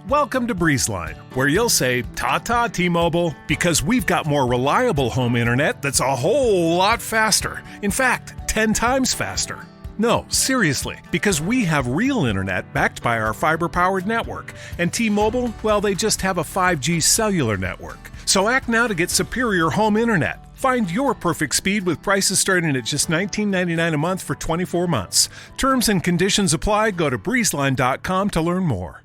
Welcome to BreezeLine, where you'll say, "Ta-ta, T-Mobile," because we've got more reliable home internet that's a whole lot faster. In fact, 10 times faster. No, seriously, because we have real internet backed by our fiber-powered network. And T-Mobile, well, they just have a 5G cellular network. So act now to get superior home internet. Find your perfect speed with prices starting at just $19.99 a month for 24 months. Terms and conditions apply. Go to breezeline.com to learn more.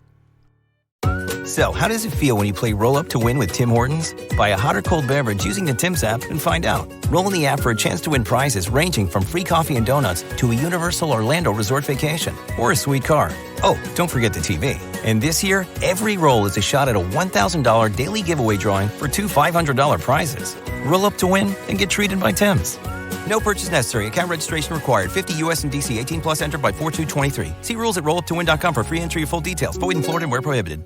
So, how does it feel when you play Roll Up to Win with Tim Hortons? Buy a hot or cold beverage using the Tim's app and find out. Roll in the app for a chance to win prizes ranging from free coffee and donuts to a Universal Orlando resort vacation or a sweet car. Oh, don't forget the TV. And this year, every roll is a shot at a $1,000 daily giveaway drawing for two $500 prizes. Roll up to win and get treated by Tim's. No purchase necessary. Account registration required. 50 U.S. and D.C. 18 plus entered by 4/2/23. See rules at rolluptowin.com for free entry and full details. Void in Florida and where prohibited.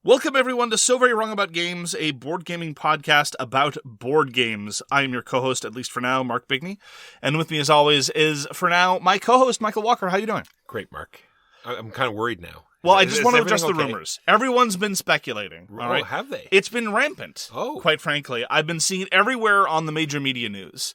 Welcome, everyone, to So Very Wrong About Games, a board gaming podcast about board games. I am your co-host, at least for now, Mark Bigney. And with me, as always, is, for now, my co-host, Michael Walker. How you doing? Great, Mark. I'm kind of worried now. Well, I just want to address the rumors. Everyone's been speculating. All right? Have they? It's been rampant, quite frankly. I've been seeing it everywhere on the major media news.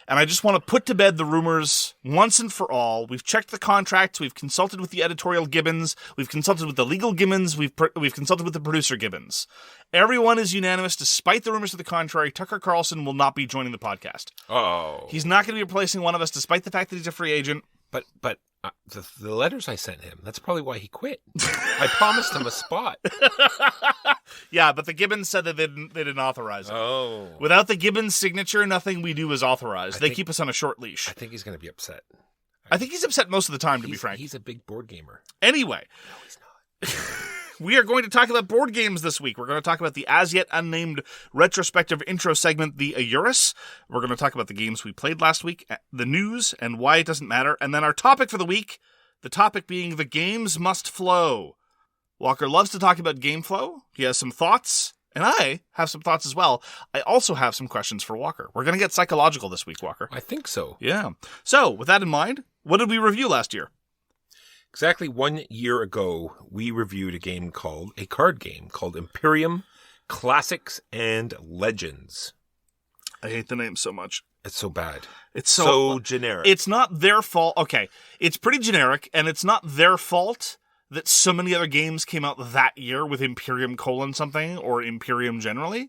And I just want to put to bed the rumors once and for all. We've checked the contracts. We've consulted with the editorial Gibbons. We've consulted with the legal Gibbons. We've consulted with the producer Gibbons. Everyone is unanimous, despite the rumors to the contrary. Tucker Carlson will not be joining the podcast. Oh. He's not going to be replacing one of us, despite the fact that he's a free agent. But the letters I sent him, that's probably why he quit. I promised him a spot. Yeah, but the Gibbons said that they didn't authorize it. Oh. Without the Gibbons signature, nothing we do is authorized. They keep us on a short leash. I think he's going to be upset. I think he's upset most of the time, to be frank. He's a big board gamer. Anyway. No, he's not. We are going to talk about board games this week. We're going to talk about the as-yet unnamed retrospective intro segment, the AYURIS. We're going to talk about the games we played last week, the news, and why it doesn't matter. And then our topic for the week, the topic being the games must flow. Walker loves to talk about game flow. He has some thoughts, and I have some thoughts as well. I also have some questions for Walker. We're going to get psychological this week, Walker. I think so. Yeah. So, with that in mind, what did we review last year? Exactly 1 year ago, we reviewed a card game called Imperium, Classics and Legends. I hate the name so much. It's so bad. It's so generic. It's not their fault. Okay, it's pretty generic, and it's not their fault that so many other games came out that year with Imperium : something, or Imperium generally.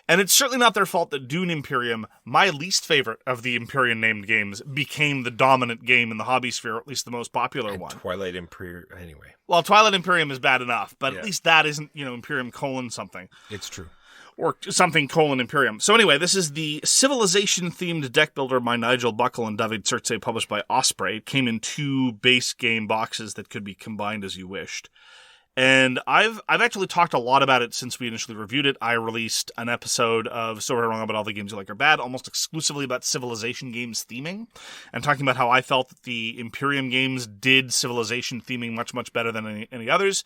And it's certainly not their fault that Dune Imperium, my least favorite of the Imperium-named games, became the dominant game in the hobby sphere, or at least the most popular one. Twilight Imperium, anyway. Well, Twilight Imperium is bad enough, but at least that isn't, Imperium : something. It's true. Or something : Imperium. So anyway, this is the civilization-themed deck builder by Nigel Buckle and Dávid, Turczi, published by Osprey. It came in 2 base game boxes that could be combined as you wished. And I've actually talked a lot about it since we initially reviewed it. I released an episode of So Very Wrong About All the Games You Like Are Bad, almost exclusively about civilization games theming, and talking about how I felt that the Imperium games did civilization theming much, much better than any others.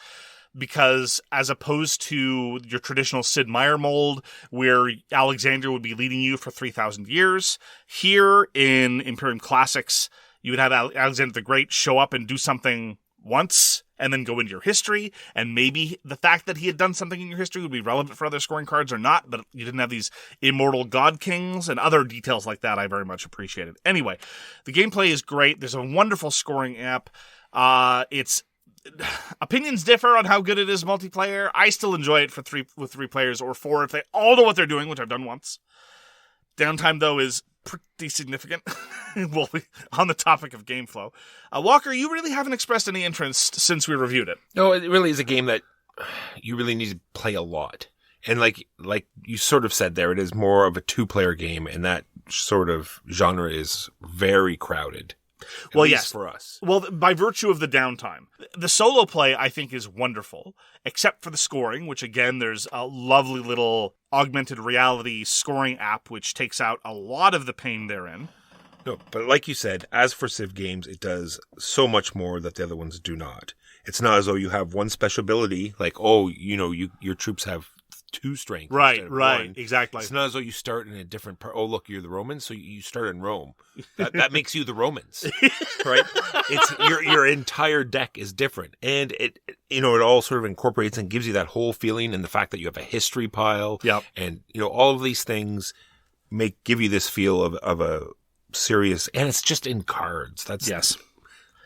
Because as opposed to your traditional Sid Meier mold, where Alexander would be leading you for 3,000 years, here in Imperium Classics, you would have Alexander the Great show up and do something once, and then go into your history, and maybe the fact that he had done something in your history would be relevant for other scoring cards or not, but you didn't have these immortal god kings and other details like that I very much appreciated. Anyway, the gameplay is great. There's a wonderful scoring app. Opinions differ on how good it is multiplayer. I still enjoy it with 3 players or 4 if they all know what they're doing, which I've done once. Downtime, though, is pretty significant. Well, on the topic of game flow. Walker, you really haven't expressed any interest since we reviewed it. No, it really is a game that you really need to play a lot. And like you sort of said there, it is more of a 2-player game, and that sort of genre is very crowded. Well, least yes. for us. Well, by virtue of the downtime. The solo play, I think, is wonderful, except for the scoring, which, again, there's a lovely little augmented reality scoring app which takes out a lot of the pain therein. No, but like you said, as for Civ games, it does so much more that the other ones do not. It's not as though you have one special ability, like, your troops have 2 strength. Right, instead of 1. exactly. It's not as though you start in a different part. Oh, look, you're the Romans, so you start in Rome. That makes you the Romans, right? It's your entire deck is different, and it all sort of incorporates and gives you that whole feeling, and the fact that you have a history pile, and all of these things give you this feel of a serious, and it's just in cards. That's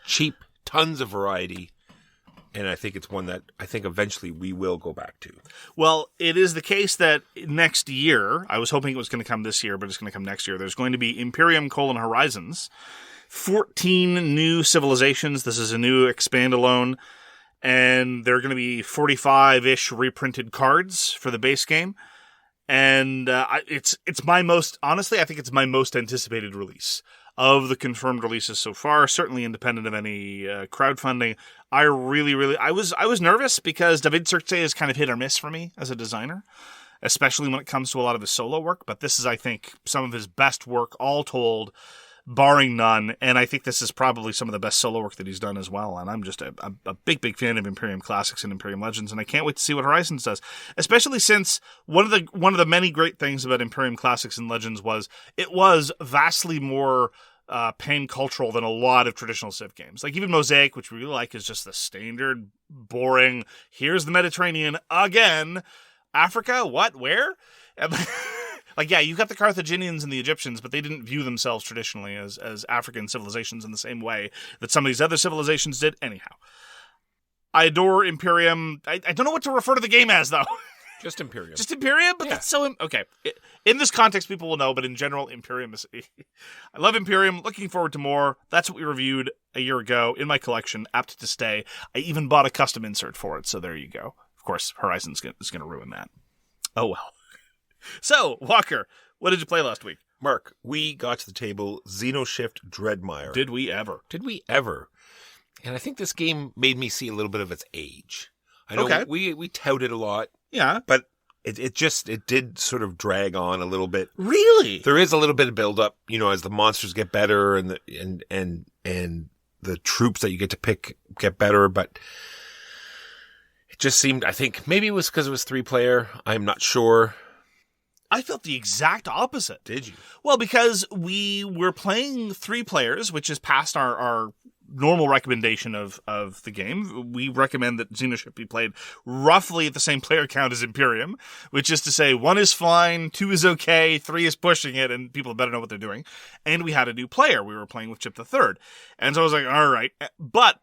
cheap, tons of variety. And I think it's one that I think eventually we will go back to. Well, it is the case that next year, I was hoping it was going to come this year, but it's going to come next year. There's going to be Imperium: Horizons, 14 new civilizations. This is a new expand-alone, and there are going to be 45-ish reprinted cards for the base game. And it's my most, honestly, I think it's my most anticipated release of the confirmed releases so far, certainly independent of any crowdfunding. I really, I was nervous because Dávid Turczi is kind of hit or miss for me as a designer, especially when it comes to a lot of his solo work. But this is, I think, some of his best work, all told, barring none. And I think this is probably some of the best solo work that he's done as well. And I'm just a big fan of Imperium Classics and Imperium Legends, and I can't wait to see what Horizons does. Especially since one of the many great things about Imperium Classics and Legends was it was vastly more pan cultural than a lot of traditional Civ games. Like even Mosaic, which we really like, is just the standard, boring, here's the Mediterranean again. Africa? What? Where? Like, yeah, you got the Carthaginians and the Egyptians, but they didn't view themselves traditionally as African civilizations in the same way that some of these other civilizations did. Anyhow, I adore Imperium. I don't know what to refer to the game as, though. Just Imperium. Just Imperium? But that's so... Okay. In this context, people will know, but in general, Imperium is... I love Imperium. Looking forward to more. That's what we reviewed a year ago in my collection, apt to stay. I even bought a custom insert for it, so there you go. Of course, Horizons is going to ruin that. Oh, well. So, Walker, what did you play last week? Mark, we got to the table XenoShyft Dreadmire. Did we ever? And I think this game made me see a little bit of its age. I know we touted a lot. Yeah. But it did sort of drag on a little bit. Really? There is a little bit of build up, as the monsters get better and the troops that you get to pick get better, but it just seemed, I think maybe it was because it was 3-player. I'm not sure. I felt the exact opposite. Did you? Well, because we were playing 3 players, which is past our normal recommendation of the game. We recommend that XenoShyft be played roughly at the same player count as Imperium, which is to say 1 is fine, 2 is okay, 3 is pushing it, and people better know what they're doing. And we had a new player. We were playing with Chip the Third. And so I was like, all right. But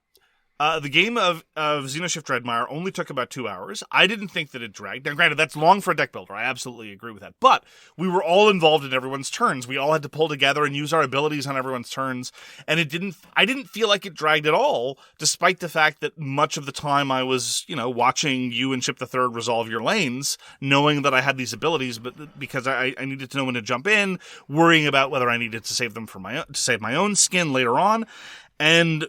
the game of XenoShyft Dreadmire only took about 2 hours. I didn't think that it dragged. Now, granted, that's long for a deck builder. I absolutely agree with that. But we were all involved in everyone's turns. We all had to pull together and use our abilities on everyone's turns. And I didn't feel like it dragged at all, despite the fact that much of the time I was, watching you and Chip the Third resolve your lanes, knowing that I had these abilities, but because I needed to know when to jump in, worrying about whether I needed to save them to save my own skin later on. And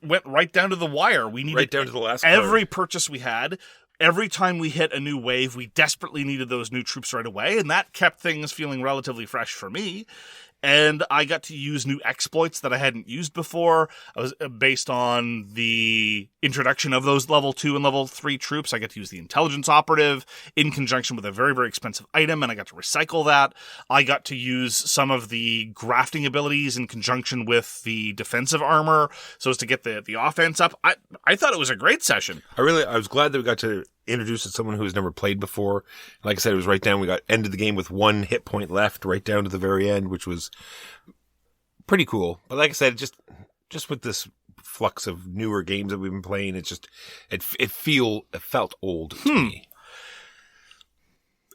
went right down to the wire. We needed right down to the last every purchase we had. Every time we hit a new wave, we desperately needed those new troops right away, and that kept things feeling relatively fresh for me. And I got to use new exploits that I hadn't used before. I was based on the introduction of those level 2 and level 3 troops. I got to use the intelligence operative in conjunction with a very, very expensive item, and I got to recycle that. I got to use some of the grafting abilities in conjunction with the defensive armor so as to get the offense up. I thought it was a great session. I was glad that we got to introduce someone who's never played before. Like I said, it was right down. We got ended the game with 1 hit point left, right down to the very end, which was pretty cool. But like I said, just with this flux of newer games that we've been playing, it felt old to me.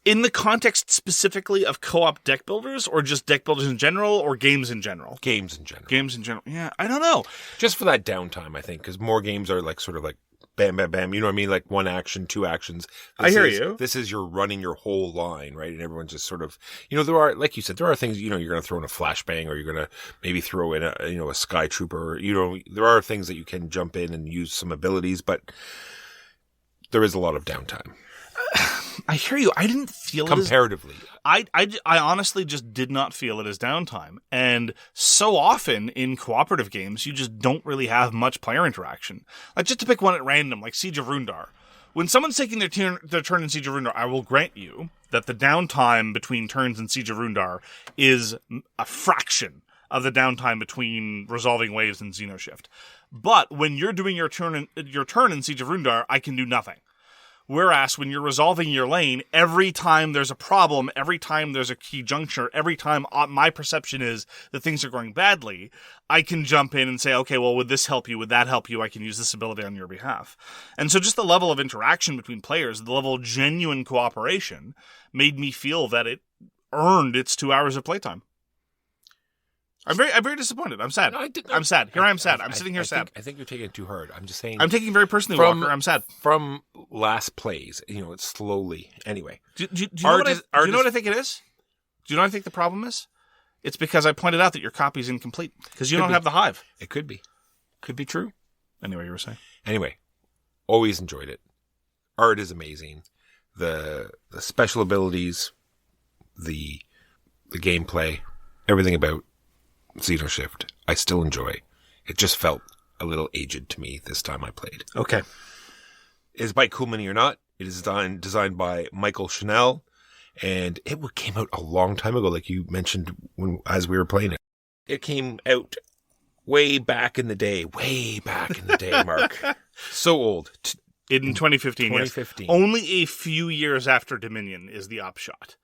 In the context specifically of co-op deck builders, or just deck builders in general, or games in general? Games in general. Games in general. Yeah, I don't know. Just for that downtime, I think, because more games are sort of bam, bam, bam. You know what I mean? Like one action, two actions. I hear you. This is you're running your whole line, right? And everyone's just sort of, there are, like you said, there are things, you're going to throw in a flashbang, or you're going to maybe throw in a sky trooper. There are things that you can jump in and use some abilities, but there is a lot of downtime. I hear you. I didn't feel comparatively. I honestly just did not feel it as downtime. And so often in cooperative games, you just don't really have much player interaction. Like, just to pick one at random, like Siege of Rundar. When someone's taking their turn in Siege of Rundar, I will grant you that the downtime between turns in Siege of Rundar is a fraction of the downtime between resolving waves in XenoShyft. But when you're doing your turn in Siege of Rundar, I can do nothing. Whereas when you're resolving your lane, every time there's a problem, every time there's a key juncture, every time my perception is that things are going badly, I can jump in and say, okay, well, would this help you? Would that help you? I can use this ability on your behalf. And so just the level of interaction between players, the level of genuine cooperation, made me feel that it earned its 2 hours of playtime. I'm very disappointed. I'm sad. I'm sad. Here I am sad. I'm sitting here sad. I think you're taking it too hard. I'm just saying. I'm taking it very personally, Walker. I'm sad. From last plays, it's slowly. Anyway. Do you know what I think it is? Do you know what I think the problem is? It's because I pointed out that your copy is incomplete. Because you don't have the hive. It could be. Could be true. Anyway, you were saying? Anyway. Always enjoyed it. Art is amazing. The special abilities, the gameplay, everything about XenoShyft, I still enjoy. It just felt a little aged to me this time I played. Okay. Is by Cool Mini or not, it is designed by Michael Shinall, and it came out a long time ago, like you mentioned as we were playing it. It came out way back in the day, Mark. So old. In 2015, 2015. Yes. Only a few years after Dominion is the upshot.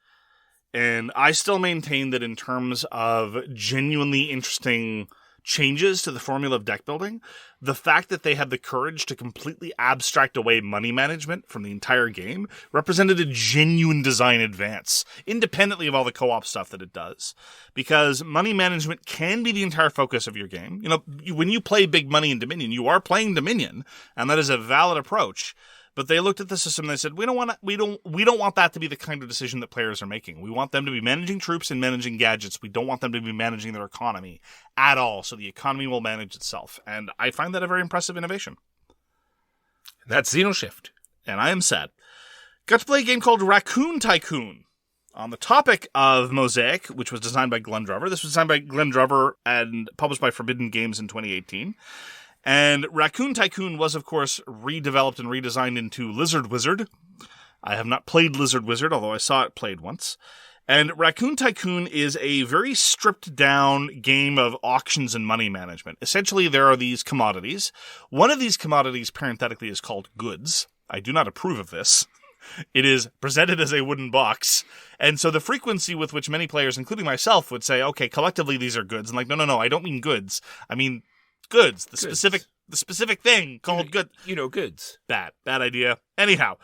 And I still maintain that in terms of genuinely interesting changes to the formula of deck building, the fact that they had the courage to completely abstract away money management from the entire game represented a genuine design advance, independently of all the co-op stuff that it does. Because money management can be the entire focus of your game. When you play big money in Dominion, you are playing Dominion, and that is a valid approach. But they looked at the system and they said, we don't want that to be the kind of decision that players are making. We want them to be managing troops and managing gadgets. We don't want them to be managing their economy at all. So the economy will manage itself. And I find that a very impressive innovation. That's XenoShyft. And I am sad. Got to play a game called Raccoon Tycoon. On the topic of Mosaic, which was designed by Glenn Drover. This was designed by Glenn Drover and published by Forbidden Games in 2018. And Raccoon Tycoon was, of course, redeveloped and redesigned into Lizard Wizard. I have not played Lizard Wizard, although I saw it played once. And Raccoon Tycoon is a very stripped-down game of auctions and money management. Essentially, there are these commodities. One of these commodities, parenthetically, is called goods. I do not approve of this. It is presented as a wooden box. And so the frequency with which many players, including myself, would say, okay, collectively these are goods. And no, I don't mean goods. I mean goods. The specific thing called good. Goods. Bad idea. Anyhow,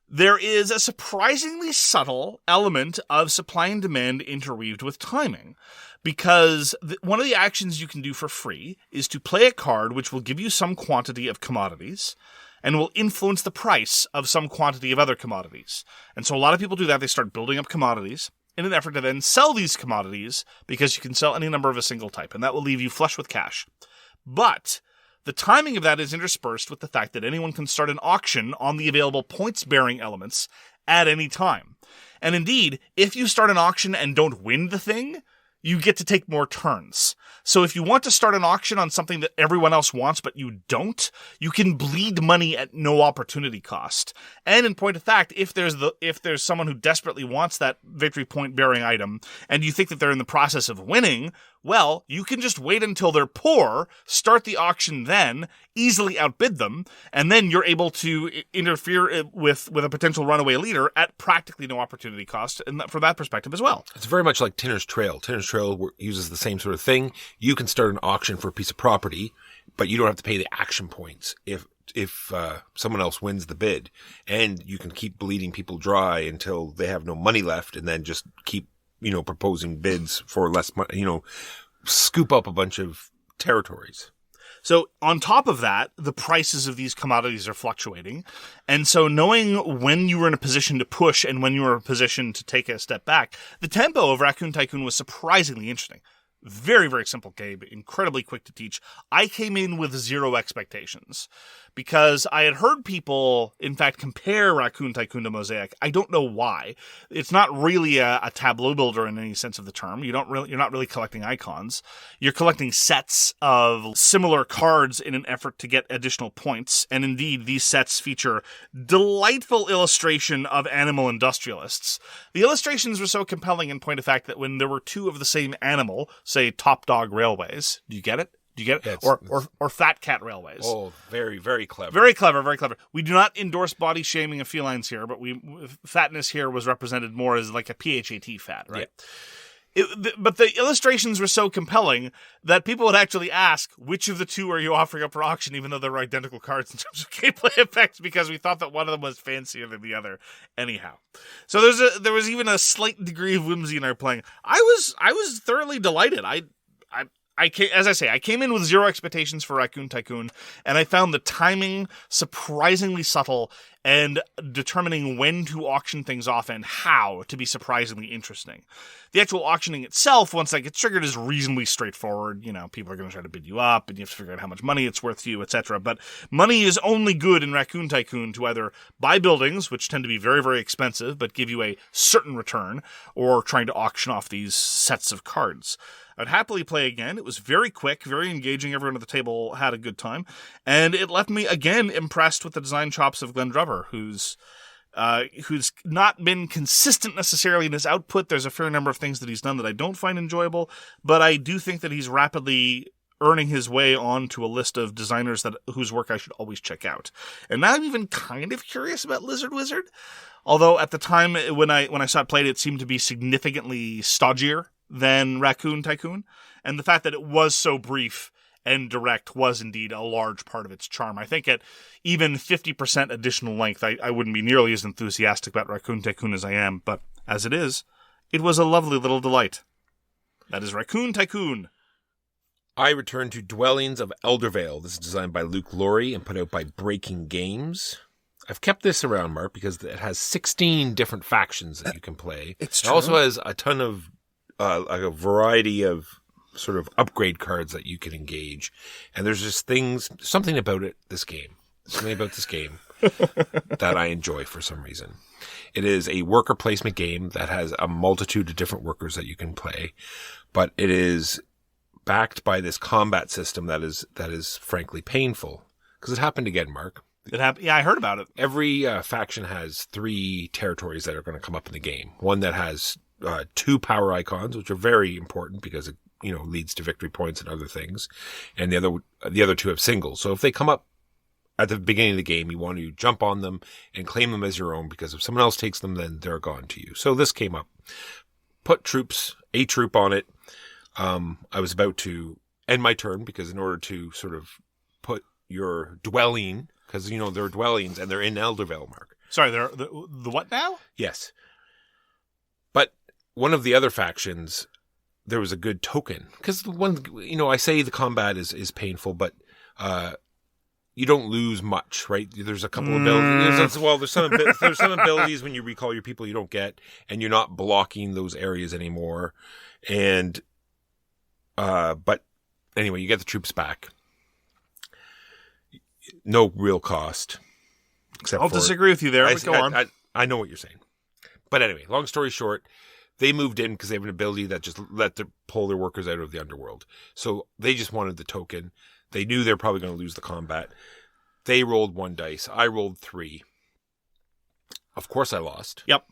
there is a surprisingly subtle element of supply and demand interweaved with timing. Because one of the actions you can do for free is to play a card which will give you some quantity of commodities and will influence the price of some quantity of other commodities. And so a lot of people do that. They start building up commodities in an effort to then sell these commodities because you can sell any number of a single type, and that will leave you flush with cash. But the timing of that is interspersed with the fact that anyone can start an auction on the available points-bearing elements at any time. And indeed, if you start an auction and don't win the thing, you get to take more turns. So if you want to start an auction on something that everyone else wants but you don't, you can bleed money at no opportunity cost. And in point of fact, if there's someone who desperately wants that victory point bearing item and you think that they're in the process of winning, well, you can just wait until they're poor, start the auction then, easily outbid them, and then you're able to interfere with a potential runaway leader at practically no opportunity cost, and from that perspective as well. It's very much like Tinner's Trail. Tinner's Trail uses the same sort of thing. You can start an auction for a piece of property, but you don't have to pay the action points if someone else wins the bid, and you can keep bleeding people dry until they have no money left, and then just keep proposing bids for less money, scoop up a bunch of territories. So on top of that, the prices of these commodities are fluctuating. And so knowing when you were in a position to push and when you were in a position to take a step back, the tempo of Raccoon Tycoon was surprisingly interesting. Very, very simple game, incredibly quick to teach. I came in with zero expectations because I had heard people, in fact, compare Raccoon Tycoon to Mosaic. I don't know why. It's not really a tableau builder in any sense of the term. You're not really collecting icons. You're collecting sets of similar cards in an effort to get additional points. And indeed, these sets feature delightful illustration of animal industrialists. The illustrations were so compelling in point of fact that when there were two of the same animal, say Top Dog Railways, do you get it? Yeah, or Fat Cat Railways. Oh, very, very clever. Very clever, very clever. We do not endorse body shaming of felines here, but fatness here was represented more as like a PHAT fat, right? Yeah. But the illustrations were so compelling that people would actually ask, which of the two are you offering up for auction, even though they're identical cards in terms of gameplay effects, because we thought that one of them was fancier than the other. Anyhow. So there was even a slight degree of whimsy in our playing. I was thoroughly delighted. I came in with zero expectations for Raccoon Tycoon, and I found the timing surprisingly subtle and determining when to auction things off and how to be surprisingly interesting. The actual auctioning itself, once that gets triggered, is reasonably straightforward. You know, people are going to try to bid you up, and you have to figure out how much money it's worth to you, etc. But money is only good in Raccoon Tycoon to either buy buildings, which tend to be very, very expensive, but give you a certain return, or trying to auction off these sets of cards. I'd happily play again. It was very quick, very engaging. Everyone at the table had a good time. And it left me, again, impressed with the design chops of Glenn Druver, who's not been consistent necessarily in his output. There's a fair number of things that he's done that I don't find enjoyable, but I do think that he's rapidly earning his way onto a list of designers whose work I should always check out. And now I'm even kind of curious about Lizard Wizard. Although at the time when I saw it played, it seemed to be significantly stodgier than Raccoon Tycoon, and the fact that it was so brief and direct was indeed a large part of its charm. I think at even 50% additional length, I wouldn't be nearly as enthusiastic about Raccoon Tycoon as I am, but as it was a lovely little delight. That is Raccoon Tycoon. I return to Dwellings of Eldervale. This is designed by Luke Laurie and put out by Breaking Games. I've kept this around, Mark, because it has 16 different factions that you can play. It's true. It also has a ton of like a variety of sort of upgrade cards that you can engage. And there's just something about this game that I enjoy for some reason. It is a worker placement game that has a multitude of different workers that you can play, but it is backed by this combat system that is frankly painful. Because it happened again, Mark. It happened. Yeah, I heard about it. Every faction has 3 territories that are going to come up in the game. One that has 2 power icons, which are very important because it, leads to victory points and other things. And the other 2 have singles. So if they come up at the beginning of the game, you want to jump on them and claim them as your own, because if someone else takes them, then they're gone to you. So this came up. Put a troop on it. I was about to end my turn because in order to sort of put your dwelling, because, they're dwellings and they're in Eldervale, Mark. Sorry, they're the what now? Yes. But one of the other factions, there was a good token. Because I say the combat is painful, but you don't lose much, right? There's a couple of abilities. There's some abilities when you recall your people you don't get, and you're not blocking those areas anymore. And but anyway, you get the troops back. No real cost. I'll disagree with you there, but go on. I know what you're saying. But anyway, long story short, they moved in because they have an ability that just pull their workers out of the underworld. So they just wanted the token. They knew they were probably going to lose the combat. They rolled 1 dice. I rolled 3. Of course I lost. Yep.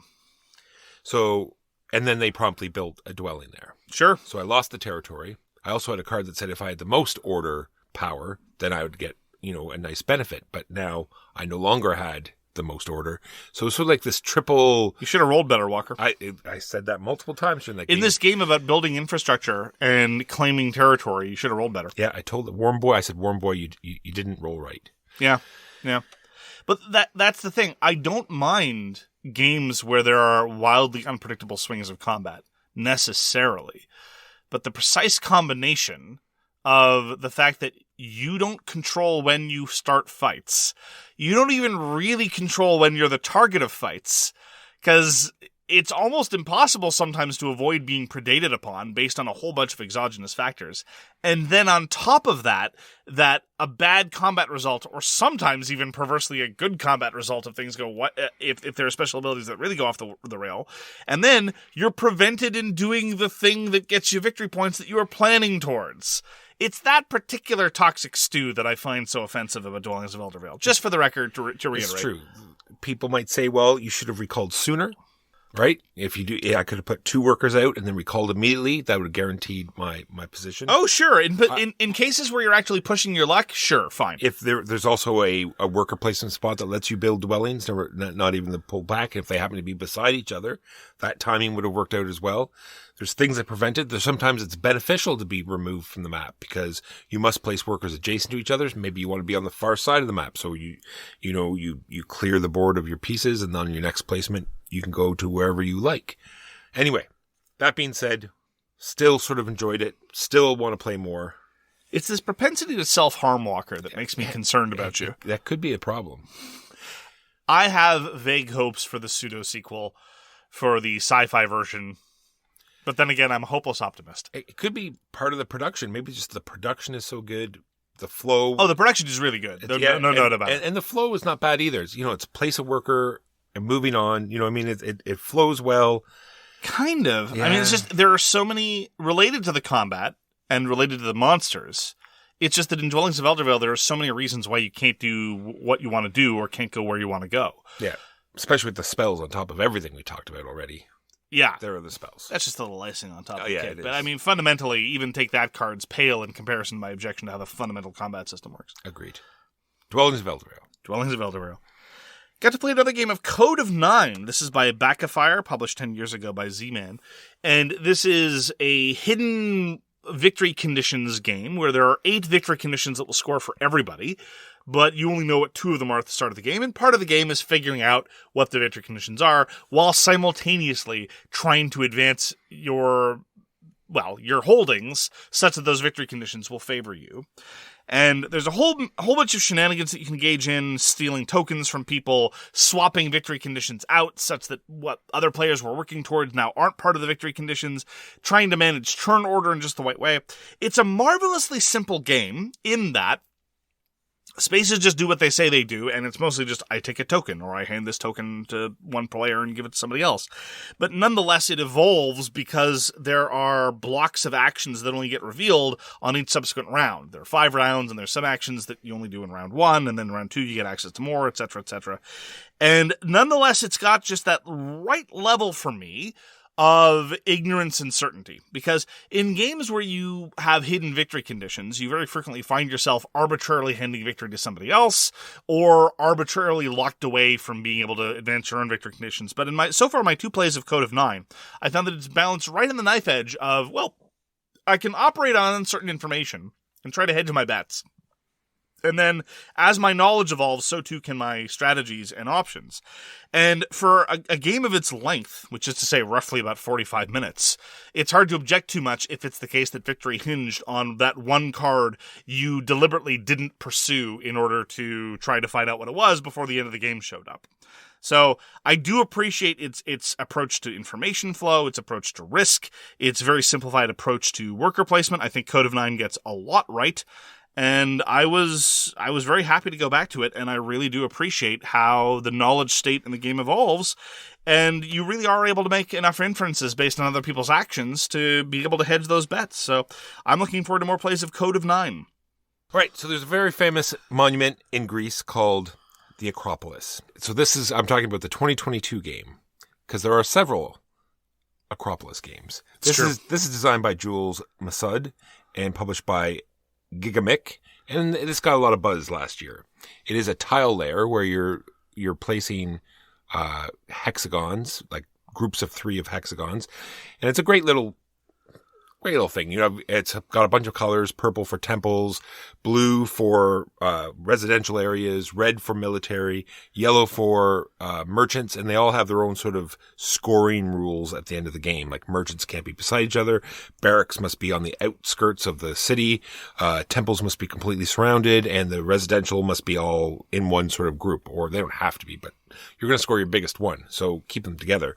So, and then they promptly built a dwelling there. Sure. So I lost the territory. I also had a card that said if I had the most order power, then I would get, a nice benefit. But now I no longer had the most order. So it's sort of like this triple... You should have rolled better, Walker. I said that multiple times during that game. In this game about building infrastructure and claiming territory, you should have rolled better. Yeah, I told Warm Boy, you didn't roll right. Yeah. But that's the thing. I don't mind games where there are wildly unpredictable swings of combat, necessarily. But the precise combination of the fact that you don't control when you start fights. You don't even really control when you're the target of fights, because it's almost impossible sometimes to avoid being predated upon based on a whole bunch of exogenous factors. And then on top of that a bad combat result, or sometimes even perversely a good combat result if things go if there are special abilities that really go off the rail, and then you're prevented in doing the thing that gets you victory points that you are planning towards. It's that particular toxic stew that I find so offensive about Dwellings of Eldervale. Just for the record, to reiterate. It's true. People might say, well, you should have recalled sooner. Right? If you do, I could have put 2 workers out and then recalled immediately. That would have guaranteed my position. Oh, sure. In cases where you're actually pushing your luck, sure, fine. If there's also a worker placement spot that lets you build dwellings, not even to pull back. If they happen to be beside each other, that timing would have worked out as well. There's things that prevent it. Sometimes it's beneficial to be removed from the map because you must place workers adjacent to each other. Maybe you want to be on the far side of the map. So you clear the board of your pieces, and on your next placement, you can go to wherever you like. Anyway, that being said, still sort of enjoyed it. Still want to play more. It's this propensity to self-harm, Walker, that makes me concerned about you. That could be a problem. I have vague hopes for the pseudo-sequel for the sci-fi version. But then again, I'm a hopeless optimist. It could be part of the production. Maybe just the production is so good. The flow. Oh, the production is really good. No doubt about it. And the flow is not bad either. It's place a worker and moving on. It flows well. Kind of. Yeah. I mean, it's just there are so many related to the combat and related to the monsters. It's just that in Dwellings of Eldervale, there are so many reasons why you can't do what you want to do or can't go where you want to go. Yeah. Especially with the spells on top of everything we talked about already. Yeah. There are the spells. That's just a little icing on top of the yeah, cake. it But is. I mean, fundamentally, even take that card's pale in comparison to my objection to how the fundamental combat system works. Agreed. Dwellings of Eldervale. Dwellings of Eldervale. Got to play another game of Code of Nine. This is by BakaFire, published 10 years ago by Z-Man. And this is a hidden victory conditions game where there are 8 victory conditions that will score for everybody, but you only know what 2 of them are at the start of the game, and part of the game is figuring out what the victory conditions are while simultaneously trying to advance your holdings such that those victory conditions will favor you. And there's a whole bunch of shenanigans that you can engage in, stealing tokens from people, swapping victory conditions out such that what other players were working towards now aren't part of the victory conditions, trying to manage turn order in just the right way. It's a marvelously simple game in that spaces just do what they say they do, and it's mostly just, I take a token, or I hand this token to one player and give it to somebody else. But nonetheless, it evolves because there are blocks of actions that only get revealed on each subsequent round. There are 5 rounds, and there's some actions that you only do in round 1, and then round 2 you get access to more, etc., etc. And nonetheless, it's got just that right level for me of ignorance and certainty. Because in games where you have hidden victory conditions, you very frequently find yourself arbitrarily handing victory to somebody else, or arbitrarily locked away from being able to advance your own victory conditions. But so far my 2 plays of Code of Nine, I found that it's balanced right on the knife edge of, well, I can operate on uncertain information and try to hedge my bets. And then, as my knowledge evolves, so too can my strategies and options. And for a game of its length, which is to say roughly about 45 minutes, it's hard to object too much if it's the case that victory hinged on that one card you deliberately didn't pursue in order to try to find out what it was before the end of the game showed up. So I do appreciate its approach to information flow, its approach to risk, its very simplified approach to worker placement. I think Code of Nine gets a lot right. And I was very happy to go back to it, and I really do appreciate how the knowledge state in the game evolves, and you really are able to make enough inferences based on other people's actions to be able to hedge those bets. So I'm looking forward to more plays of Code of Nine. Right, so there's a very famous monument in Greece called the Akropolis. So I'm talking about the 2022 game, because there are several Akropolis games. This is designed by Jules Messaud and published by Gigamic, and this got a lot of buzz last year. It is a tile layer where you're placing hexagons, like groups of 3 of hexagons, and it's a great little great little thing. It's got a bunch of colors: purple for temples, blue for residential areas, red for military, yellow for merchants, and they all have their own sort of scoring rules at the end of the game. Like merchants can't be beside each other, barracks must be on the outskirts of the city, temples must be completely surrounded, and the residential must be all in one sort of group, or they don't have to be, but you're going to score your biggest one, so keep them together.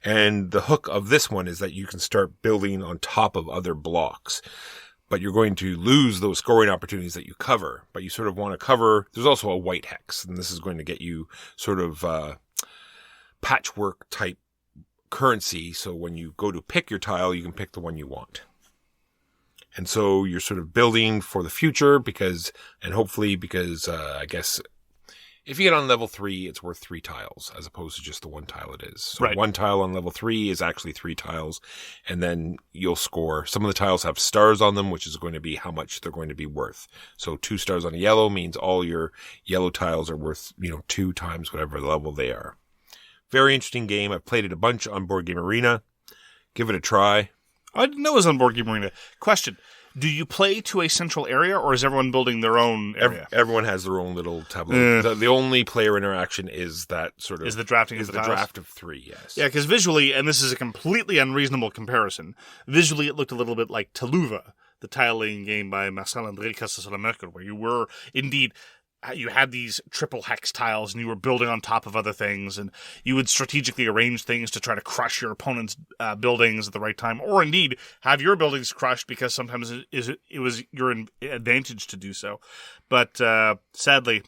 And the hook of this one is that you can start building on top of other blocks, but you're going to lose those scoring opportunities that you cover. But you sort of want to cover, there's also a white hex, and this is going to get you sort of patchwork type currency. So when you go to pick your tile, you can pick the one you want. And so you're sort of building for the future because I guess if you get on level 3, it's worth 3 tiles as opposed to just the 1 tile it is. So right. 1 tile on level 3 is actually 3 tiles, and then you'll score. Some of the tiles have stars on them, which is going to be how much they're going to be worth. So 2 stars on a yellow means all your yellow tiles are worth, 2 times whatever level they are. Very interesting game. I've played it a bunch on Board Game Arena. Give it a try. I didn't know it was on Board Game Arena. Question. Do you play to a central area, or is everyone building their own area? Everyone has their own little tableau. The only player interaction is that sort of... Is the drafting of the tiles? Draft of 3, yes. Yeah, because visually, and this is a completely unreasonable comparison, visually it looked a little bit like Taluva, the tile-laying game by Marcel André Casasola-Merkel, where you were, indeed... You had these triple hex tiles and you were building on top of other things, and you would strategically arrange things to try to crush your opponent's buildings at the right time, or indeed have your buildings crushed because sometimes it was your advantage to do so. But sadly,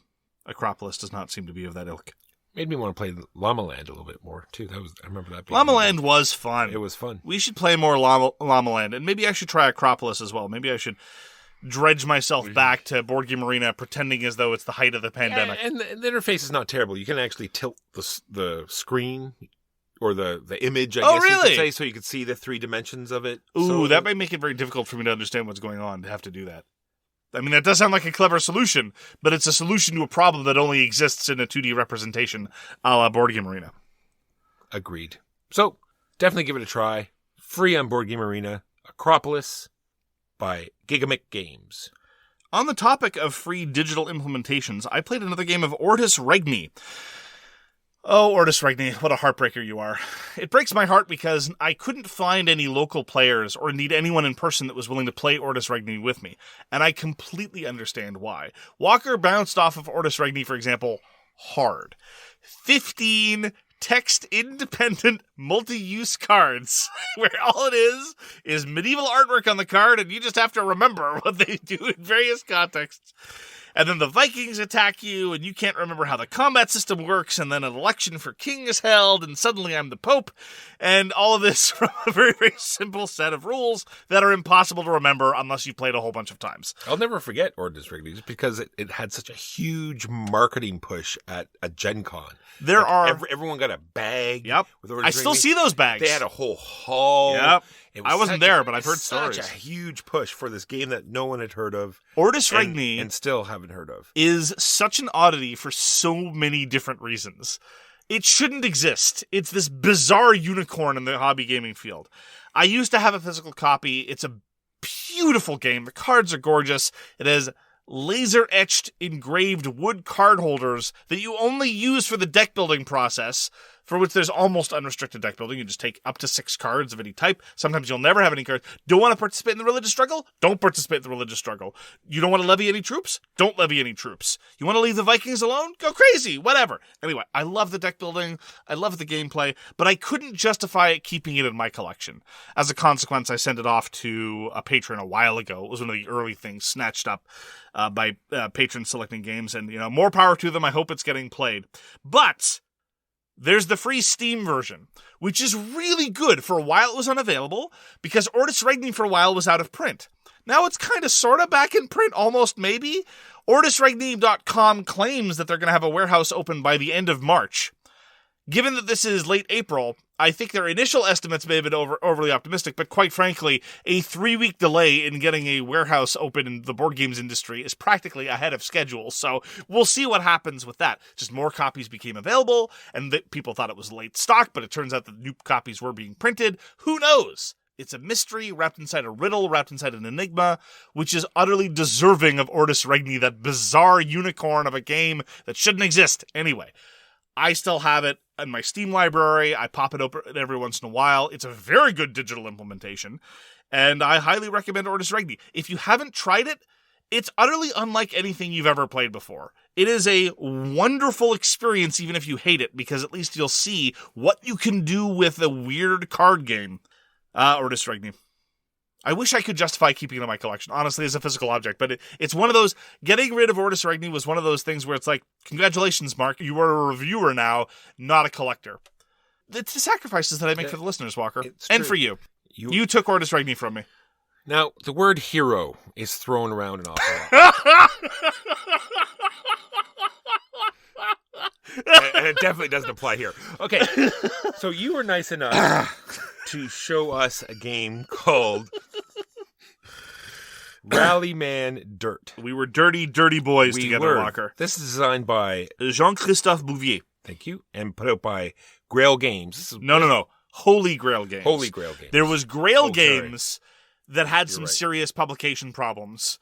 Akropolis does not seem to be of that ilk. Made me want to play Llama Land a little bit more, too. I remember that being Llama Land was fun. It was fun. We should play more Llama Land, and maybe I should try Akropolis as well. Maybe I should dredge myself back to Board Game Arena pretending as though it's the height of the pandemic. Yeah, and the interface is not terrible. You can actually tilt the screen or the image, I guess you could say, so you can see the 3 dimensions of it. Ooh, that might make it very difficult for me to understand what's going on to have to do that. I mean, that does sound like a clever solution, but it's a solution to a problem that only exists in a 2D representation a la Board Game Arena. Agreed. So, definitely give it a try. Free on Board Game Arena. Akropolis by Gigamic Games. On the topic of free digital implementations, I played another game of Ortus Regni. Oh, Ortus Regni, what a heartbreaker you are. It breaks my heart because I couldn't find any local players, or indeed anyone in person that was willing to play Ortus Regni with me, and I completely understand why. Walker bounced off of Ortus Regni, for example, hard. 15 text-independent multi-use cards where all it is medieval artwork on the card, and you just have to remember what they do in various contexts. And then the Vikings attack you, and you can't remember how the combat system works, and then an election for king is held, and suddenly I'm the Pope, and all of this from a very, very simple set of rules that are impossible to remember unless you played a whole bunch of times. I'll never forget Ortus Regni just because it had such a huge marketing push at Gen Con. Everyone got a bag. Yep. With Ortus I still Regni. see those bags. They had a whole haul. Yep. I wasn't there, but I've heard stories. Such a huge push for this game that no one had heard of. Ortus Regni and still haven't heard of. Is such an oddity for so many different reasons. It shouldn't exist. It's this bizarre unicorn in the hobby gaming field. I used to have a physical copy. It's a beautiful game. The cards are gorgeous. It has laser-etched engraved wood card holders that you only use for the deck building process, for which there's almost unrestricted deck building. You just take up to 6 cards of any type. Sometimes you'll never have any cards. Don't want to participate in the religious struggle? Don't participate in the religious struggle. You don't want to levy any troops? Don't levy any troops. You want to leave the Vikings alone? Go crazy, whatever. Anyway, I love the deck building. I love the gameplay, but I couldn't justify keeping it in my collection. As a consequence, I sent it off to a patron a while ago. It was one of the early things snatched up by patrons selecting games, and more power to them. I hope it's getting played. But there's the free Steam version, which is really good. For a while it was unavailable, because Ortus Regni for a while was out of print. Now it's kind of sort of back in print, almost maybe. OrtusRegni.com claims that they're going to have a warehouse open by the end of March. Given that this is late April, I think their initial estimates may have been overly optimistic, but quite frankly, a 3-week delay in getting a warehouse open in the board games industry is practically ahead of schedule, so we'll see what happens with that. Just more copies became available, and people thought it was late stock, but it turns out that new copies were being printed. Who knows? It's a mystery wrapped inside a riddle, wrapped inside an enigma, which is utterly deserving of Ortus Regni, that bizarre unicorn of a game that shouldn't exist. Anyway, I still have it in my Steam library. I pop it open every once in a while. It's a very good digital implementation, and I highly recommend Ortus Regni. If you haven't tried it, it's utterly unlike anything you've ever played before. It is a wonderful experience, even if you hate it, because at least you'll see what you can do with a weird card game. Ortus Regni. I wish I could justify keeping it in my collection, honestly, as a physical object, but it's one of those, getting rid of Ortus Regni was one of those things where it's like, congratulations, Mark, you are a reviewer now, not a collector. It's the sacrifices that I make for the listeners, Walker, and for you. You took Ortus Regni from me. Now, the word hero is thrown around an awful lot. And it definitely doesn't apply here. Okay, so you were nice enough to show us a game called Rallyman Dirt. We were dirty, dirty boys together, Walker. This is designed by Jean-Christophe Bouvier. Thank you. And put out by Grail Games. No. Holy Grail Games. Holy Grail Games. There was Grail Games that had some serious publication problems.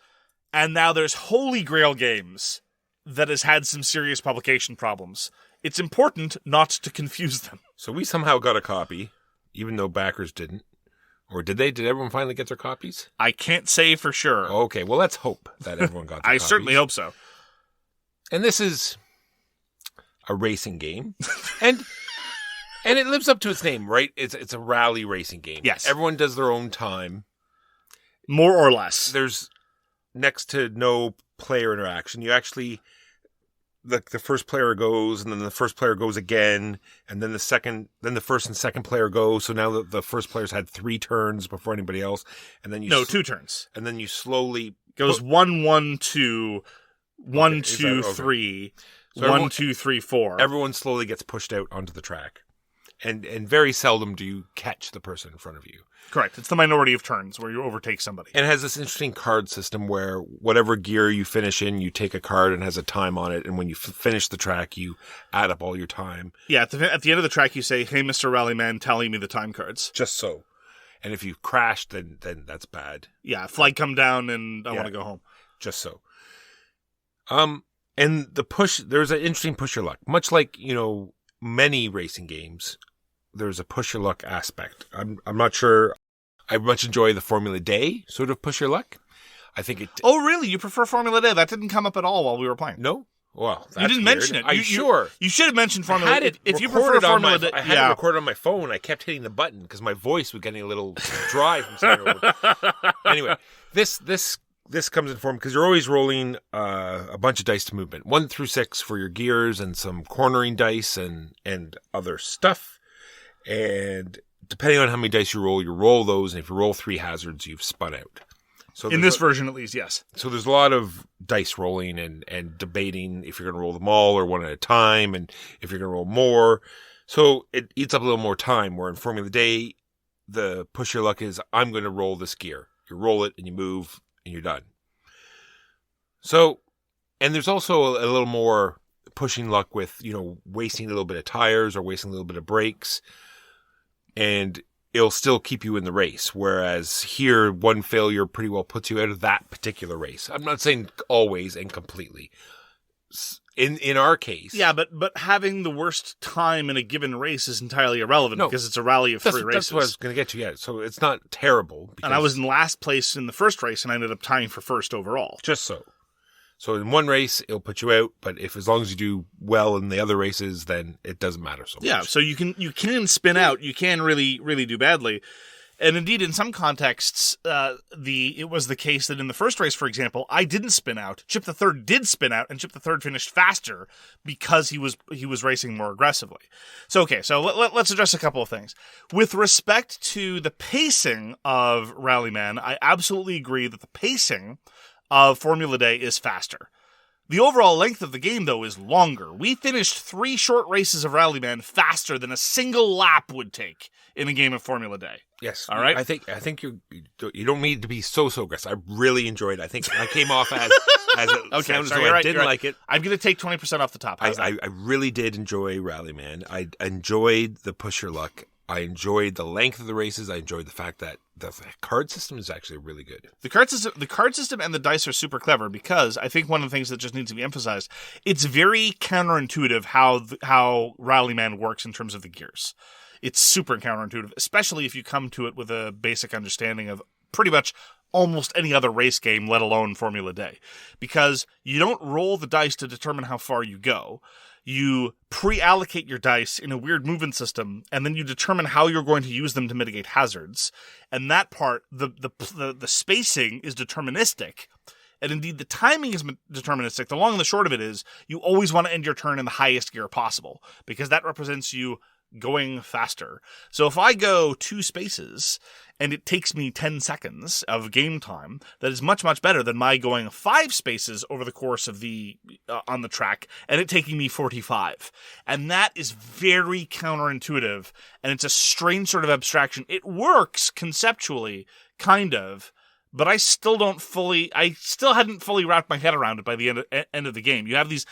And now there's Holy Grail Games that has had some serious publication problems. It's important not to confuse them. So we somehow got a copy, even though backers didn't. Or did they? Did everyone finally get their copies? I can't say for sure. Okay, well, let's hope that everyone got their I copies. certainly hope so. And this is a racing game. and it lives up to its name, right? It's a rally racing game. Yes. Everyone does their own time. More or less. There's next to no player interaction. You actually... The first player goes, and then the first player goes again, and then the first and second player go. So now the first player's had 3 turns before anybody else, and then 2 turns, and then you slowly goes 1, 1, 2, 1, 2, 3, so 1, 2, 3, 4. Everyone slowly gets pushed out onto the track, and very seldom do you catch the person in front of you. Correct. It's the minority of turns where you overtake somebody. And it has this interesting card system where whatever gear you finish in, you take a card and has a time on it. And when you finish the track, you add up all your time. Yeah, at the end of the track, you say, "Hey, Mr. Rallyman, tally me the time cards." Just so. And if you crashed, then that's bad. Yeah, flag come down and I want to go home. Just so. And there's an interesting push your luck. Much like, many racing games, there's a push your luck aspect. I'm not sure. I much enjoy the Formula Day sort of push your luck. I think it. Oh, really? You prefer Formula Day? That didn't come up at all while we were playing. No. Well, that's you didn't weird. mention it. Are you sure? You should have mentioned Formula. I had it if you prefer Formula Day, I had it recorded on my phone. I kept hitting the button because my voice was getting a little dry from saying it over. Anyway, this comes in form because you're always rolling a bunch of dice to movement, 1 through 6 for your gears and some cornering dice and other stuff. And depending on how many dice you roll those. And if you roll 3 hazards, you've spun out. So in this version, at least, yes. So there's a lot of dice rolling and debating if you're going to roll them all or one at a time, and if you're going to roll more. So it eats up a little more time. Where in Formula Day, the push your luck is I'm going to roll this gear. You roll it and you move and you're done. So, and there's also a little more pushing luck with wasting a little bit of tires or wasting a little bit of brakes, and it'll still keep you in the race. Whereas here, one failure pretty well puts you out of that particular race. I'm not saying always and completely. In our case. Yeah, but having the worst time in a given race is entirely irrelevant because it's a rally of 3 races. That's what I was going to get to, yeah. So it's not terrible. And I was in last place in the first race and I ended up tying for first overall. Just so. So in one race, it'll put you out, but as long as you do well in the other races, then it doesn't matter so much. Yeah, so you can spin out. You can really, really do badly. And indeed, in some contexts, it was the case that in the first race, for example, I didn't spin out. Chip the Third did spin out, and Chip the Third finished faster because he was racing more aggressively. So let's address a couple of things. With respect to the pacing of Rallyman, I absolutely agree that the pacing of Formula Day is faster. The overall length of the game, though, is longer. We finished 3 short races of Rallyman faster than a single lap would take in a game of Formula Day. Yes. All right? I think you don't need to be so aggressive. I really enjoyed it. I think I came off as it okay, sounds sorry, as though I right, didn't like it. I'm going to take 20% off the top. I really did enjoy Rallyman. I enjoyed the push your luck I enjoyed the length of the races. I enjoyed the fact that the card system is actually really good. The card system and the dice are super clever because I think one of the things that just needs to be emphasized, it's very counterintuitive how Rallyman works in terms of the gears. It's super counterintuitive, especially if you come to it with a basic understanding of pretty much almost any other race game, let alone Formula Day. Because you don't roll the dice to determine how far you go. You pre-allocate your dice in a weird movement system, and then you determine how you're going to use them to mitigate hazards. And that part, the spacing is deterministic. And indeed, the timing is deterministic. The long and the short of it is, you always want to end your turn in the highest gear possible, because that represents you going faster. So if I go 2 spaces and it takes me 10 seconds of game time, that is much, much better than my going 5 spaces over the course of the on the track and it taking me 45. And that is very counterintuitive, and it's a strange sort of abstraction. It works conceptually, kind of, but I still hadn't fully wrapped my head around it by the end of the game. You have these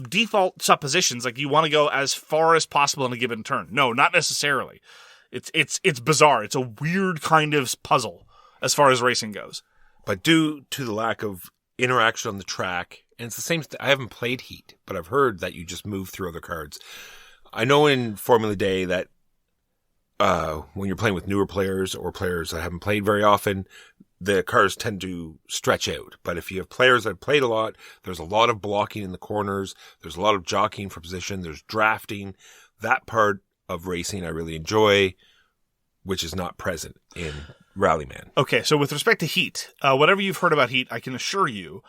default suppositions, like you want to go as far as possible in a given turn. No, not necessarily. It's bizarre. It's a weird kind of puzzle as far as racing goes. But due to the lack of interaction on the track, and it's the same, I haven't played Heat, but I've heard that you just move through other cards. I know in Formula Day that when you're playing with newer players or players that haven't played very often, the cars tend to stretch out. But if you have players that have played a lot, there's a lot of blocking in the corners. There's a lot of jockeying for position. There's drafting. That part of racing I really enjoy, which is not present in Rallyman. Okay, so with respect to Heat, whatever you've heard about Heat, I can assure you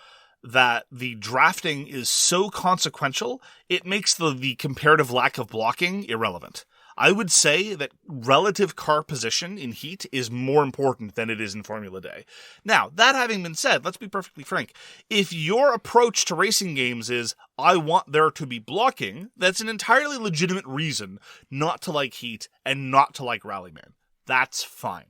that the drafting is so consequential, it makes the comparative lack of blocking irrelevant. I would say that relative car position in Heat is more important than it is in Formula Day. Now, that having been said, let's be perfectly frank. If your approach to racing games is, I want there to be blocking, that's an entirely legitimate reason not to like Heat and not to like Rallyman. That's fine.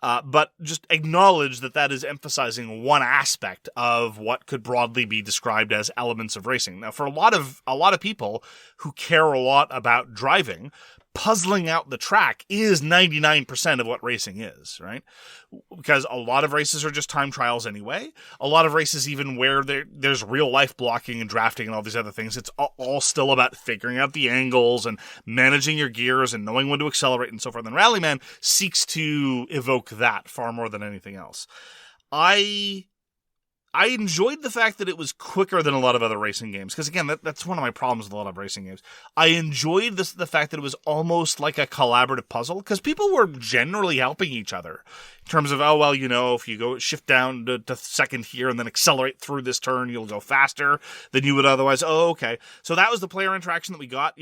But just acknowledge that is emphasizing one aspect of what could broadly be described as elements of racing. Now, for a lot of people who care a lot about driving, puzzling out the track is 99% of what racing is, right? Because a lot of races are just time trials anyway. A lot of races, even where there's real life blocking and drafting and all these other things, it's all still about figuring out the angles and managing your gears and knowing when to accelerate and so forth. And Rallyman seeks to evoke that far more than anything else. I enjoyed the fact that it was quicker than a lot of other racing games, because again, that's one of my problems with a lot of racing games. I enjoyed the fact that it was almost like a collaborative puzzle, because people were generally helping each other in terms of, if you go shift down to second here and then accelerate through this turn, you'll go faster than you would otherwise. Oh, okay. So that was the player interaction that we got,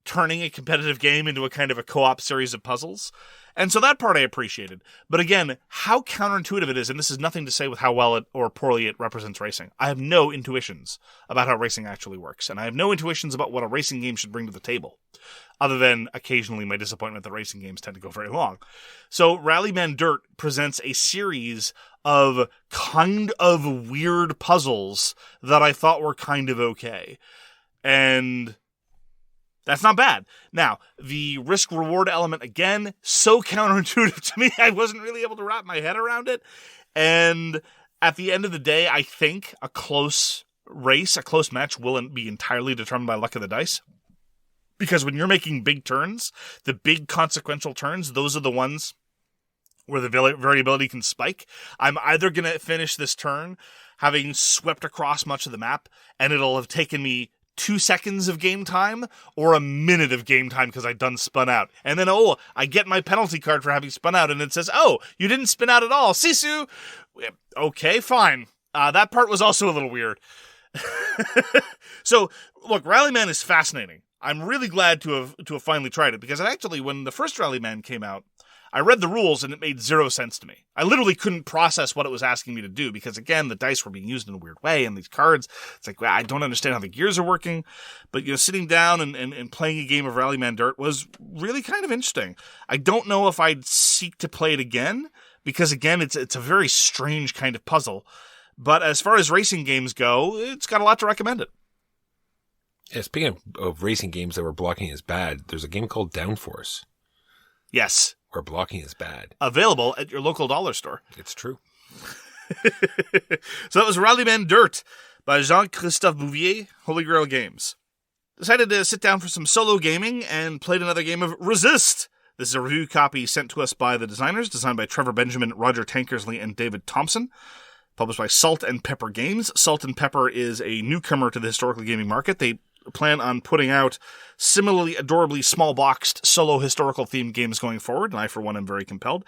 turning a competitive game into a kind of a co-op series of puzzles. And so that part I appreciated. But again, how counterintuitive it is, and this is nothing to say with how well or poorly it represents racing. I have no intuitions about how racing actually works, and I have no intuitions about what a racing game should bring to the table, other than occasionally my disappointment that racing games tend to go very long. So Rallyman Dirt presents a series of kind of weird puzzles that I thought were kind of okay. And that's not bad. Now, the risk-reward element, again, so counterintuitive to me, I wasn't really able to wrap my head around it. And at the end of the day, I think a close match will be entirely determined by luck of the dice. Because when you're making big turns, the big consequential turns, those are the ones where the variability can spike. I'm either going to finish this turn having swept across much of the map, and it'll have taken me 2 seconds of game time or a minute of game time because I done spun out. And then, I get my penalty card for having spun out and it says, you didn't spin out at all. Sisu! Okay, fine. That part was also a little weird. So, look, Rallyman is fascinating. I'm really glad to have finally tried it, because actually, when the first Rallyman came out, I read the rules and it made zero sense to me. I literally couldn't process what it was asking me to do because, again, the dice were being used in a weird way, and these cards, it's like, I don't understand how the gears are working. But, sitting down and playing a game of Rallyman Dirt was really kind of interesting. I don't know if I'd seek to play it again because, again, it's a very strange kind of puzzle. But as far as racing games go, it's got a lot to recommend it. Yeah, speaking of racing games that were blocking as bad, there's a game called Downforce. Yes. Where blocking is bad. Available at your local dollar store. It's true. So that was Rallyman Dirt by Jean-Christophe Bouvier, Holy Grail Games. Decided to sit down for some solo gaming and played another game of Resist. This is a review copy sent to us by the designers, designed by Trevor Benjamin, Roger Tankersley, and David Thompson. Published by Salt and Pepper Games. Salt and Pepper is a newcomer to the historical gaming market. They plan on putting out similarly adorably small-boxed solo historical-themed games going forward, and I, for one, am very compelled.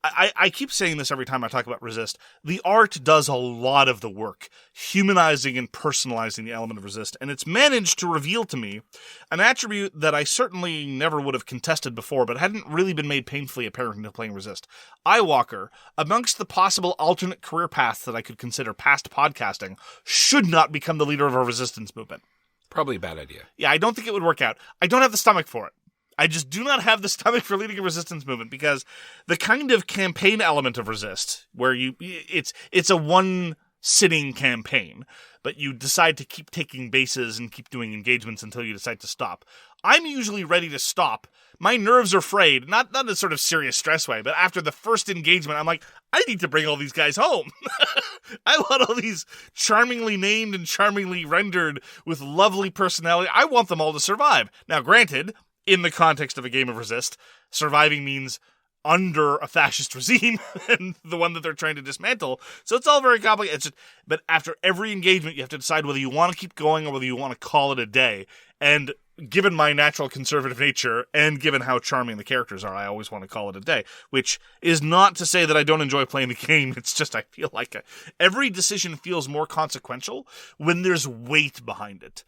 I keep saying this every time I talk about Resist. The art does a lot of the work, humanizing and personalizing the element of Resist, and it's managed to reveal to me an attribute that I certainly never would have contested before, but hadn't really been made painfully apparent until playing Resist. Eyewalker, amongst the possible alternate career paths that I could consider past podcasting, should not become the leader of a resistance movement. Probably a bad idea. Yeah, I don't think it would work out. I don't have the stomach for it. I just do not have the stomach for leading a resistance movement, because the kind of campaign element of Resist, where it's a one-sitting campaign, but you decide to keep taking bases and keep doing engagements until you decide to stop. I'm usually ready to stop. My nerves are frayed, not in a sort of serious stress way, but after the first engagement, I'm like, I need to bring all these guys home. I want all these charmingly named and charmingly rendered with lovely personality. I want them all to survive. Now, granted, in the context of a game of Resist, surviving means under a fascist regime and the one that they're trying to dismantle. So it's all very complicated. But after every engagement, you have to decide whether you want to keep going or whether you want to call it a day. And given my natural conservative nature and given how charming the characters are, I always want to call it a day, which is not to say that I don't enjoy playing the game. It's just I feel like every decision feels more consequential when there's weight behind it.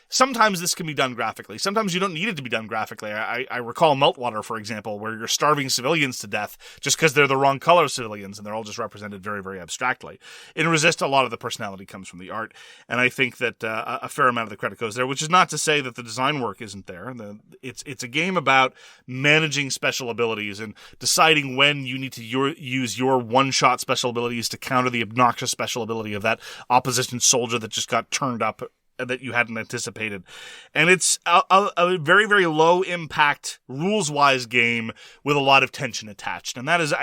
Sometimes this can be done graphically. Sometimes you don't need it to be done graphically. I recall Meltwater, for example, where you're starving civilians to death just because they're the wrong color civilians, and they're all just represented very, very abstractly. In Resist, a lot of the personality comes from the art, and I think that a fair amount of the credit goes there, which is not to say that the design work isn't there. It's a game about managing special abilities and deciding when you need to use your one-shot special abilities to counter the obnoxious special ability of that opposition soldier that just got turned up that you hadn't anticipated. And it's a very, very low impact, rules-wise game with a lot of tension attached. And that is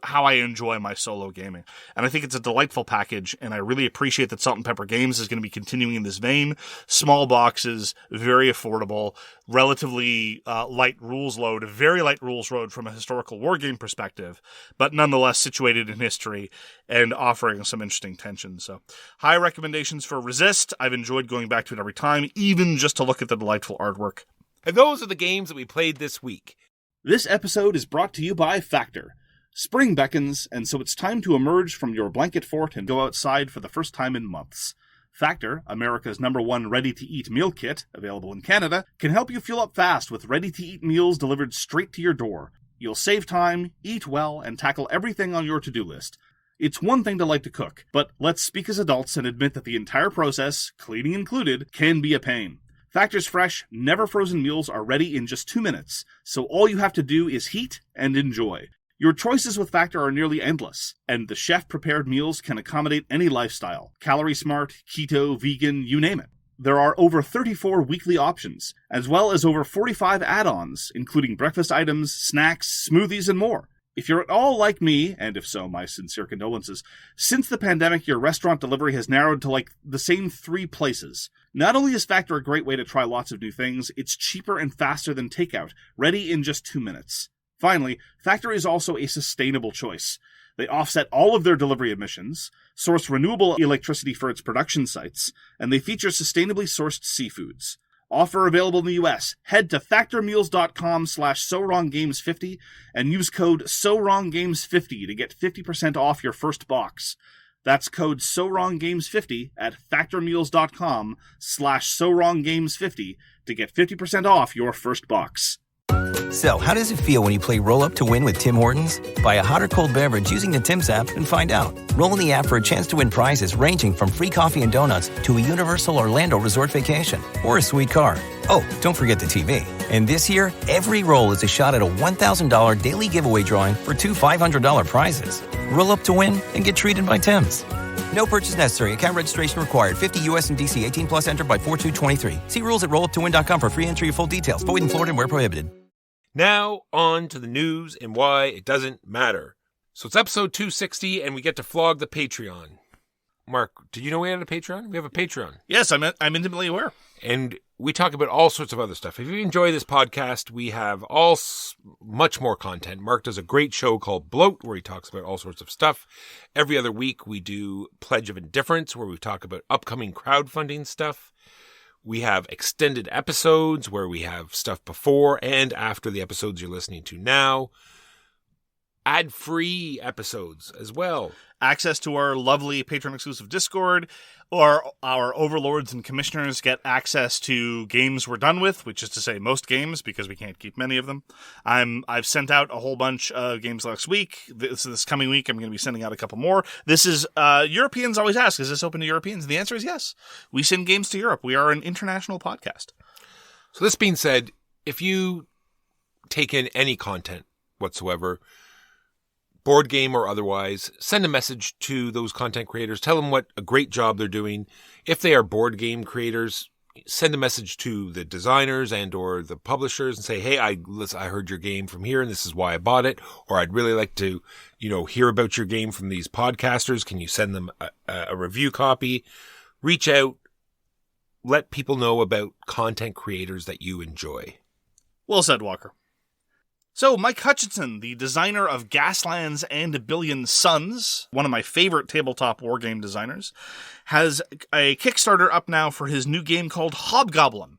how I enjoy my solo gaming. And I think it's a delightful package, and I really appreciate that Salt and Pepper Games is going to be continuing in this vein. Small boxes, very affordable, relatively light rules load, a very light rules load from a historical war game perspective, but nonetheless situated in history and offering some interesting tension. So high recommendations for Resist. I've enjoyed going back to it every time, even just to look at the delightful artwork. And those are the games that we played this week. This episode is brought to you by Factor. Spring beckons, and so it's time to emerge from your blanket fort and go outside for the first time in months. Factor, America's #1 ready-to-eat meal kit, available in Canada, can help you fuel up fast with ready-to-eat meals delivered straight to your door. You'll save time, eat well, and tackle everything on your to-do list. It's one thing to like to cook, but let's speak as adults and admit that the entire process, cleaning included, can be a pain. Factor's fresh, never-frozen meals are ready in just 2 minutes, so all you have to do is heat and enjoy. Your choices with Factor are nearly endless, and the chef-prepared meals can accommodate any lifestyle. Calorie smart, keto, vegan, you name it. There are over 34 weekly options, as well as over 45 add-ons, including breakfast items, snacks, smoothies, and more. If you're at all like me, and if so, my sincere condolences, since the pandemic, your restaurant delivery has narrowed to the same 3 places. Not only is Factor a great way to try lots of new things, it's cheaper and faster than takeout, ready in just 2 minutes. Finally, Factor is also a sustainable choice. They offset all of their delivery emissions, source renewable electricity for its production sites, and they feature sustainably sourced seafoods. Offer available in the US. Head to factormeals.com/SoWrongGames50 and use code SoWrongGames50 to get 50% off your first box. That's code SoWrongGames50 at factormeals.com/SoWrongGames50 to get 50% off your first box. So, how does it feel when you play Roll Up to Win with Tim Hortons? Buy a hot or cold beverage using the Tim's app and find out. Roll in the app for a chance to win prizes ranging from free coffee and donuts to a Universal Orlando resort vacation or a sweet car. Oh, don't forget the TV. And this year, every roll is a shot at a $1,000 daily giveaway drawing for 2 $500 prizes. Roll up to win and get treated by Tim's. No purchase necessary. Account registration required. 50 U.S. and D.C. 18 plus entered by 4/2/23. See rules at rolluptowin.com for free entry and full details. Void in Florida and where prohibited. Now, on to the news and why it doesn't matter. So it's episode 260, and we get to flog the Patreon. Mark, did you know we had a Patreon? We have a Patreon. Yes, I'm intimately aware. And we talk about all sorts of other stuff. If you enjoy this podcast, we have much more content. Mark does a great show called Bloat, where he talks about all sorts of stuff. Every other week, we do Pledge of Indifference, where we talk about upcoming crowdfunding stuff. We have extended episodes where we have stuff before and after the episodes you're listening to now. Ad-free episodes as well. Access to our lovely Patreon-exclusive Discord, or our overlords and commissioners get access to games we're done with, which is to say most games, because we can't keep many of them. I've sent out a whole bunch of games last week. This coming week, I'm going to be sending out a couple more. This is, Europeans always ask, is this open to Europeans? And the answer is yes. We send games to Europe. We are an international podcast. So this being said, if you take in any content whatsoever, board game or otherwise, send a message to those content creators. Tell them what a great job they're doing. If they are board game creators, send a message to the designers and or the publishers and say, hey, I heard your game from here and this is why I bought it. Or I'd really like to, hear about your game from these podcasters. Can you send them a review copy? Reach out. Let people know about content creators that you enjoy. Well said, Walker. So, Mike Hutchinson, the designer of Gaslands and A Billion Suns, one of my favorite tabletop wargame designers, has a Kickstarter up now for his new game called Hobgoblin.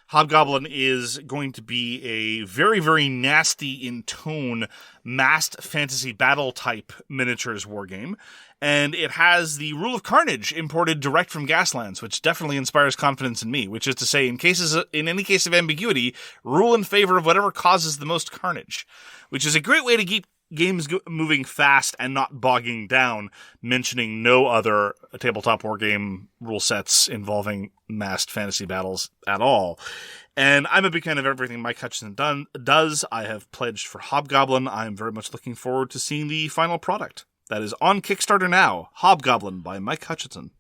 Hobgoblin is going to be a very, very nasty in tone massed fantasy battle type miniatures wargame. And it has the Rule of Carnage imported direct from Gaslands, which definitely inspires confidence in me, which is to say, in any case of ambiguity, rule in favor of whatever causes the most carnage, which is a great way to keep games moving fast and not bogging down, mentioning no other tabletop wargame rule sets involving massed fantasy battles at all. And I'm a big fan of everything Mike Hutchinson does. I have pledged for Hobgoblin. I'm very much looking forward to seeing the final product. That is on Kickstarter now, Hobgoblin by Mike Hutchinson.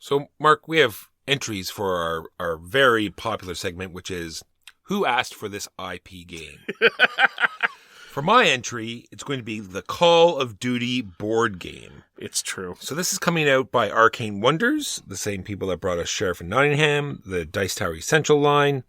So, Mark, we have entries for our very popular segment, which is Who Asked for This IP Game? For my entry, it's going to be the Call of Duty board game. It's true. So this is coming out by Arcane Wonders, the same people that brought us Sheriff of Nottingham, the Dice Tower Essential line,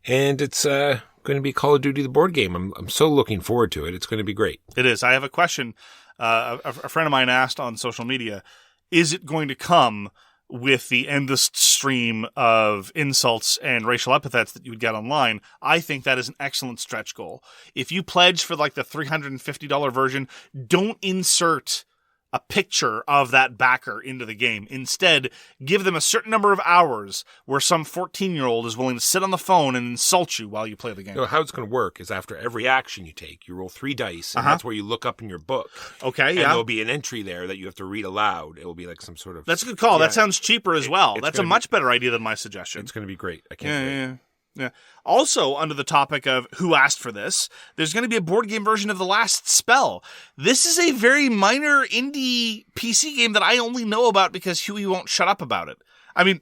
and it's going to be Call of Duty the board game. I'm so looking forward to it. It's going to be great. It is. I have a question. A friend of mine asked on social media, is it going to come with the endless stream of insults and racial epithets that you would get online? I think that is an excellent stretch goal. If you pledge for like the $350 version, don't insert a picture of that backer into the game. Instead, give them a certain number of hours where some 14-year-old is willing to sit on the phone and insult you while you play the game. How it's going to work is after every action you take, you roll 3 dice, and that's where you look up in your book. Okay, and there'll be an entry there that you have to read aloud. It will be like some sort of... That's a good call. Yeah. That sounds cheaper as well. That's a much better idea than my suggestion. It's going to be great. I can't wait. Yeah. Also, under the topic of who asked for this, there's going to be a board game version of The Last Spell. This is a very minor indie PC game that I only know about because Huey won't shut up about it. I mean,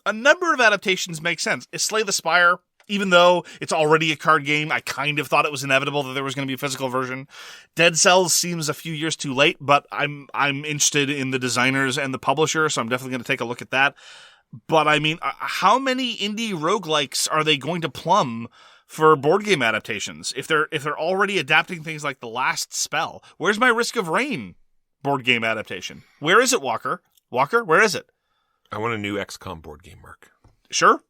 a number of adaptations make sense. Is Slay the Spire, even though it's already a card game, I kind of thought it was inevitable that there was going to be a physical version. Dead Cells seems a few years too late, but I'm interested in the designers and the publisher, so I'm definitely going to take a look at that. But I mean, how many indie roguelikes are they going to plumb for board game adaptations? If they're already adapting things like The Last Spell, where's my Risk of Rain board game adaptation? Where is it, Walker? Walker, where is it? I want a new XCOM board game, Mark. Sure.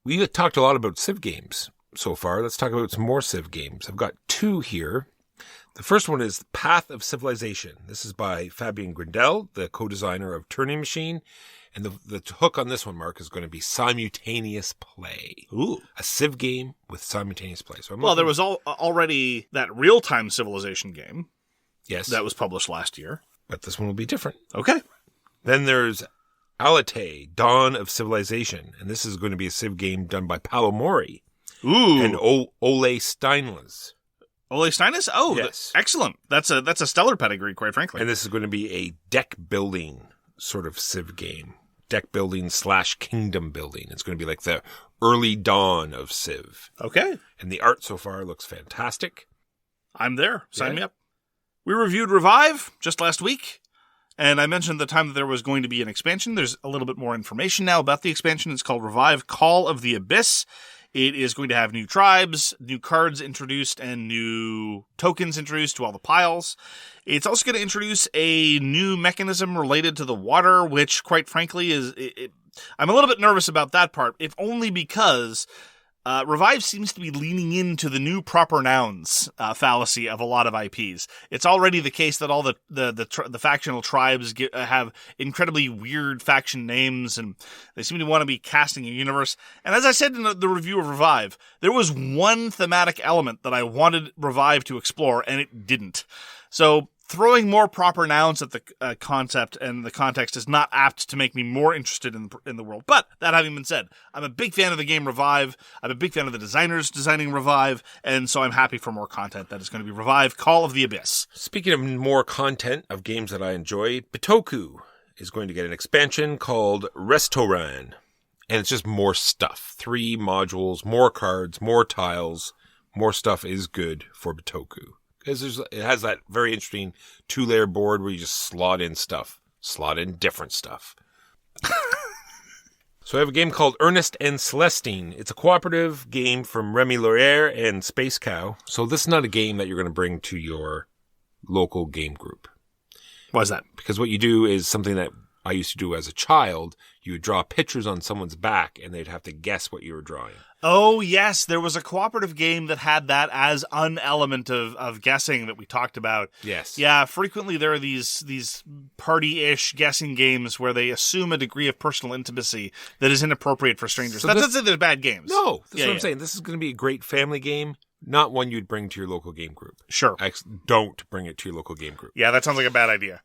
We talked a lot about Civ games so far. Let's talk about some more Civ games. I've got 2 here. The first one is Path of Civilization. This is by Fabien Gridel, the co-designer of Turing Machine. And the hook on this one, Mark, is going to be simultaneous play. Ooh. A Civ game with simultaneous play. So there was already that real-time Civilization game. Yes. That was published last year. But this one will be different. Okay. Then there's Alate, Dawn of Civilization. And this is going to be a Civ game done by Paolo Mori. Ooh. And Ole Steinles. Ole Steinles? Oh, yes. Excellent. That's a stellar pedigree, quite frankly. And this is going to be a deck building sort of Civ game. deck building / kingdom building. It's going to be like the early dawn of Civ. Okay. And the art so far looks fantastic. I'm there. Sign me up. We reviewed Revive just last week, and I mentioned at the time that there was going to be an expansion. There's a little bit more information now about the expansion. It's called Revive Call of the Abyss. It is going to have new tribes, new cards introduced, and new tokens introduced to all the piles. It's also going to introduce a new mechanism related to the water, which, quite frankly, I'm a little bit nervous about that part, if only because Revive seems to be leaning into the new proper nouns fallacy of a lot of IPs. It's already the case that all the factional tribes have incredibly weird faction names, and they seem to want to be casting a universe. And as I said in the review of Revive, there was one thematic element that I wanted Revive to explore, and it didn't. So throwing more proper nouns at the concept and the context is not apt to make me more interested in the world. But that having been said, I'm a big fan of the game Revive. I'm a big fan of the designers designing Revive, and so I'm happy for more content that is going to be Revive Call of the Abyss. Speaking of more content of games that I enjoy, Bitoku is going to get an expansion called Restoran. And it's just more stuff. 3 modules, more cards, more tiles. More stuff is good for Bitoku. Because it has that very interesting 2-layer board where you just slot in stuff. Slot in different stuff. So I have a game called Ernest and Celestine. It's a cooperative game from Remy Laurier and Space Cow. So this is not a game that you're going to bring to your local game group. Why is that? Because what you do is something that I used to do as a child. You would draw pictures on someone's back and they'd have to guess what you were drawing. Oh, yes. There was a cooperative game that had that as an element of guessing that we talked about. Yes. Yeah, frequently there are these party-ish guessing games where they assume a degree of personal intimacy that is inappropriate for strangers. So that doesn't say they're bad games. No, that's what I'm saying. This is going to be a great family game, not one you'd bring to your local game group. Sure. Don't bring it to your local game group. Yeah, that sounds like a bad idea.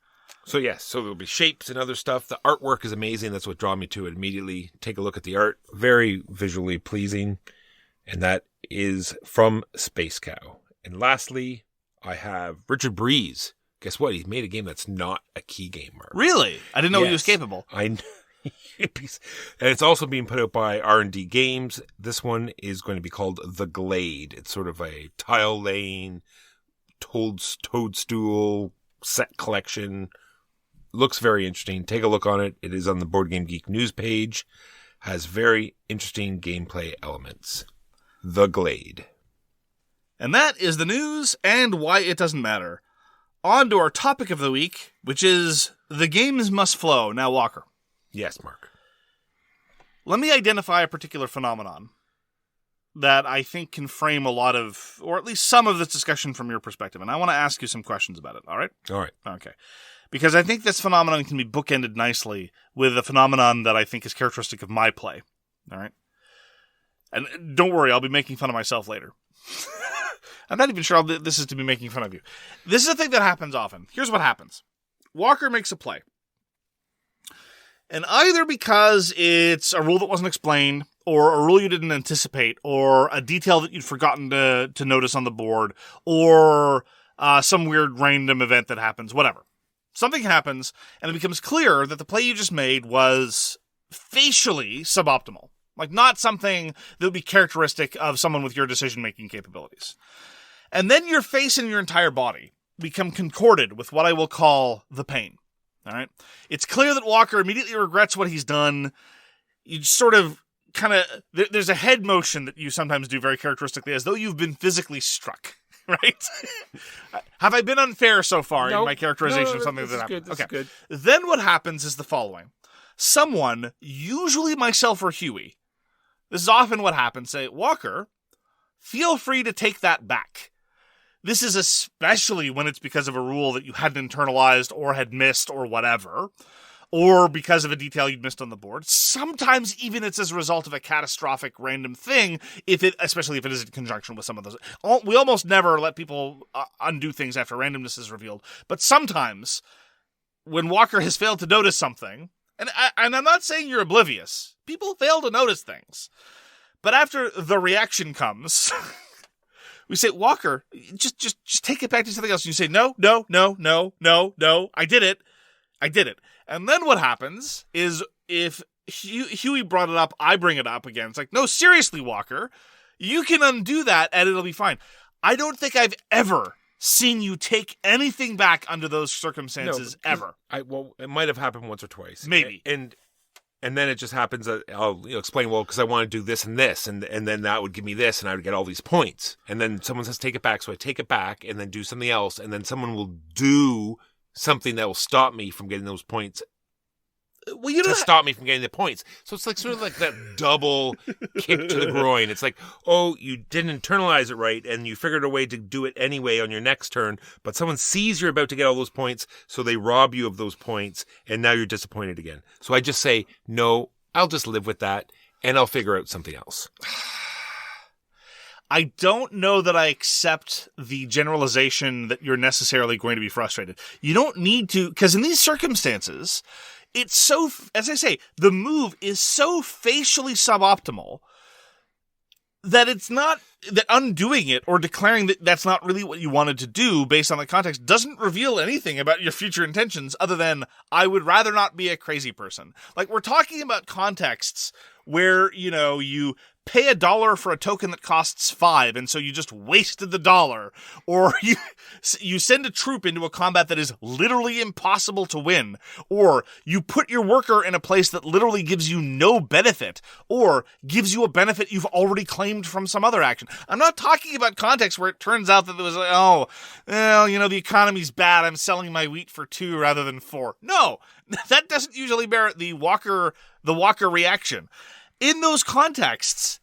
So yes, so there'll be shapes and other stuff. The artwork is amazing. That's what drew me to it immediately. Take a look at the art. Very visually pleasing. And that is from Space Cow. And lastly, I have Richard Breese. Guess what? He's made a game that's not a key game, Mark. Really? I didn't know he was capable. And it's also being put out by R&D Games. This one is going to be called The Glade. It's sort of a tile laying, toadstool set collection. Looks very interesting. Take a look on it. It is on the Board Game Geek news page. Has very interesting gameplay elements. The Glade. And that is the news and why it doesn't matter. On to our topic of the week, which is the games must flow. Now, Walker. Yes, Mark. Let me identify a particular phenomenon that I think can frame a lot of, or at least some of this discussion from your perspective. And I want to ask you some questions about it. All right? All right. Okay. Because I think this phenomenon can be bookended nicely with a phenomenon that I think is characteristic of my play. All right? And don't worry, I'll be making fun of myself later. I'm not even sure this is to be making fun of you. This is a thing that happens often. Here's what happens. Walker makes a play. And either because it's a rule that wasn't explained, or a rule you didn't anticipate, or a detail that you'd forgotten to notice on the board, or some weird random event that happens, whatever. Something happens, and it becomes clear that the play you just made was facially suboptimal. Like, not something that would be characteristic of someone with your decision-making capabilities. And then your face and your entire body become concorded with what I will call the pain. All right? It's clear that Walker immediately regrets what he's done. You sort of there's a head motion that you sometimes do very characteristically, as though you've been physically struck. Right? Have I been unfair so far in my characterization of something that happened? This is good. Then what happens is the following. Someone, usually myself or Huey, this is often what happens, say, Walker, feel free to take that back. This is especially when it's because of a rule that you hadn't internalized or had missed or whatever, or because of a detail you'd missed on the board. Sometimes even it's as a result of a catastrophic random thing, especially if it is in conjunction with some of those. We almost never let people undo things after randomness is revealed. But sometimes, when Walker has failed to notice something, and I'm not saying you're oblivious, people fail to notice things. But after the reaction comes, we say, Walker, just take it back to something else. And you say, no, I did it. I did it. And then what happens is if Huey brought it up, I bring it up again. It's like, no, seriously, Walker, you can undo that and it'll be fine. I don't think I've ever seen you take anything back under those circumstances ever. Well, it might have happened once or twice. Maybe. And then it just happens that I'll explain, well, because I want to do this and this, and then that would give me this, and I would get all these points. And then someone says, take it back, so I take it back, and then do something else, and then someone will do something that will stop me from getting those points. Well, Stop me from getting the points. So it's like sort of like that double kick to the groin. It's like, oh, you didn't internalize it right, and you figured a way to do it anyway on your next turn, but someone sees you're about to get all those points, so they rob you of those points, and now you're disappointed again. So I just say, no, I'll just live with that, and I'll figure out something else. I don't know that I accept the generalization that you're necessarily going to be frustrated. You don't need to, because in these circumstances, it's so, as I say, the move is so facially suboptimal that it's not, that undoing it or declaring that that's not really what you wanted to do based on the context doesn't reveal anything about your future intentions other than, I would rather not be a crazy person. Like, we're talking about contexts where, you pay $1 for a token that costs 5, and so you just wasted the $1. Or you send a troop into a combat that is literally impossible to win. Or you put your worker in a place that literally gives you no benefit. Or gives you a benefit you've already claimed from some other action. I'm not talking about context where it turns out that there was like, the economy's bad, I'm selling my wheat for 2 rather than 4. No, that doesn't usually merit the Walker reaction. In those contexts,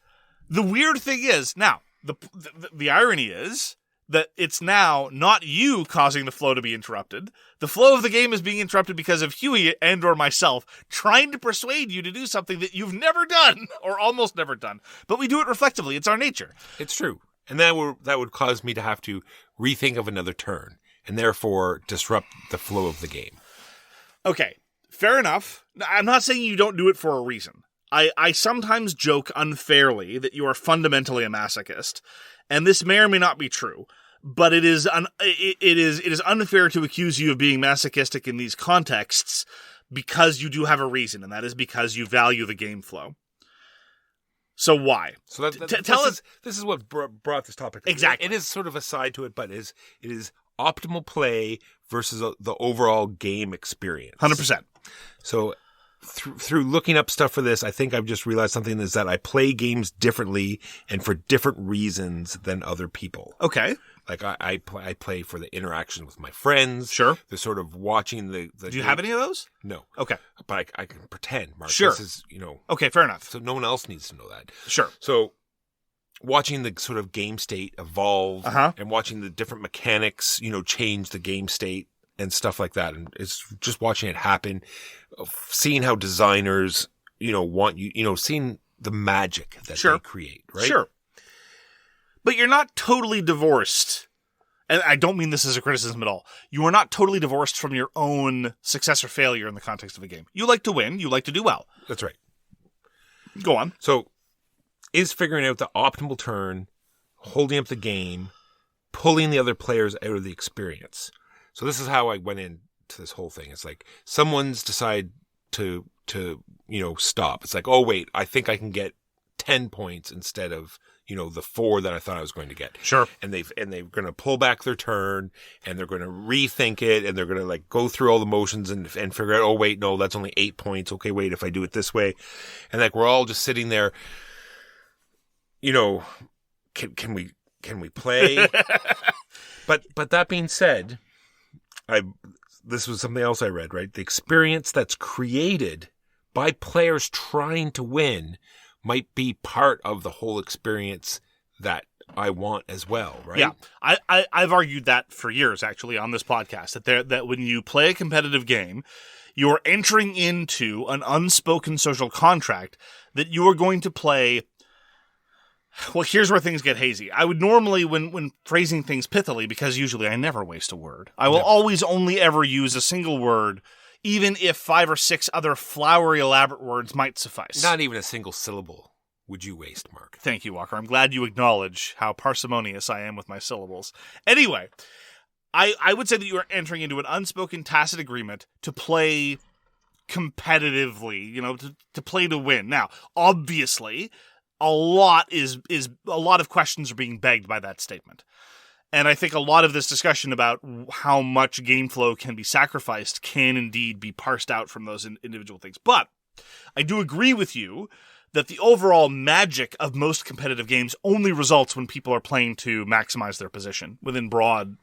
the weird thing is, now, the irony is that it's now not you causing the flow to be interrupted. The flow of the game is being interrupted because of Huey and or myself trying to persuade you to do something that you've never done, or almost never done. But we do it reflectively. It's our nature. It's true. And that would cause me to have to rethink of another turn, and therefore disrupt the flow of the game. Okay, fair enough. I'm not saying you don't do it for a reason. I sometimes joke unfairly that you are fundamentally a masochist, and this may or may not be true, but it is unfair to accuse you of being masochistic in these contexts because you do have a reason, and that is because you value the game flow. So why? So tell us. This is what brought this topic. Exactly. It is sort of a side to it, but it is optimal play versus the overall game experience. 100%. So through looking up stuff for this, I think I've just realized something is that I play games differently and for different reasons than other people. Okay. Like I play for the interaction with my friends. Sure. The sort of watching the Do you have any of those? No. Okay. But I can pretend, Mark. Sure. This is, Okay, fair enough. So no one else needs to know that. Sure. So watching the sort of game state evolve and watching the different mechanics, change the game state and stuff like that. And it's just watching it happen, seeing how designers, want you, seeing the magic that they create, right? Sure. But you're not totally divorced. And I don't mean this as a criticism at all. You are not totally divorced from your own success or failure in the context of a game. You like to win. You like to do well. That's right. Go on. So is figuring out the optimal turn, holding up the game, pulling the other players out of the experience. So this is how I went into this whole thing. It's like someone's decided to stop. It's like, oh, wait, I think I can get 10 points instead of, the 4 that I thought I was going to get. Sure. And they're going to pull back their turn and they're going to rethink it and they're going to go through all the motions and figure out, oh, wait, no, that's only 8 points. Okay, wait, if I do it this way. And we're all just sitting there, can we play? But that being said, this was something else I read, right? The experience that's created by players trying to win might be part of the whole experience that I want as well, right? Yeah. I've argued that for years, actually, on this podcast, that when you play a competitive game, you're entering into an unspoken social contract that you are going to play. Well, here's where things get hazy. I would normally, when phrasing things pithily, because usually I never waste a word, I will always only ever use a single word, even if 5 or 6 other flowery, elaborate words might suffice. Not even a single syllable would you waste, Mark. Thank you, Walker. I'm glad you acknowledge how parsimonious I am with my syllables. Anyway, I would say that you are entering into an unspoken tacit agreement to play competitively, to play to win. Now, obviously, a lot of questions are being begged by that statement. And I think a lot of this discussion about how much game flow can be sacrificed can indeed be parsed out from those individual things. But I do agree with you that the overall magic of most competitive games only results when people are playing to maximize their position within broad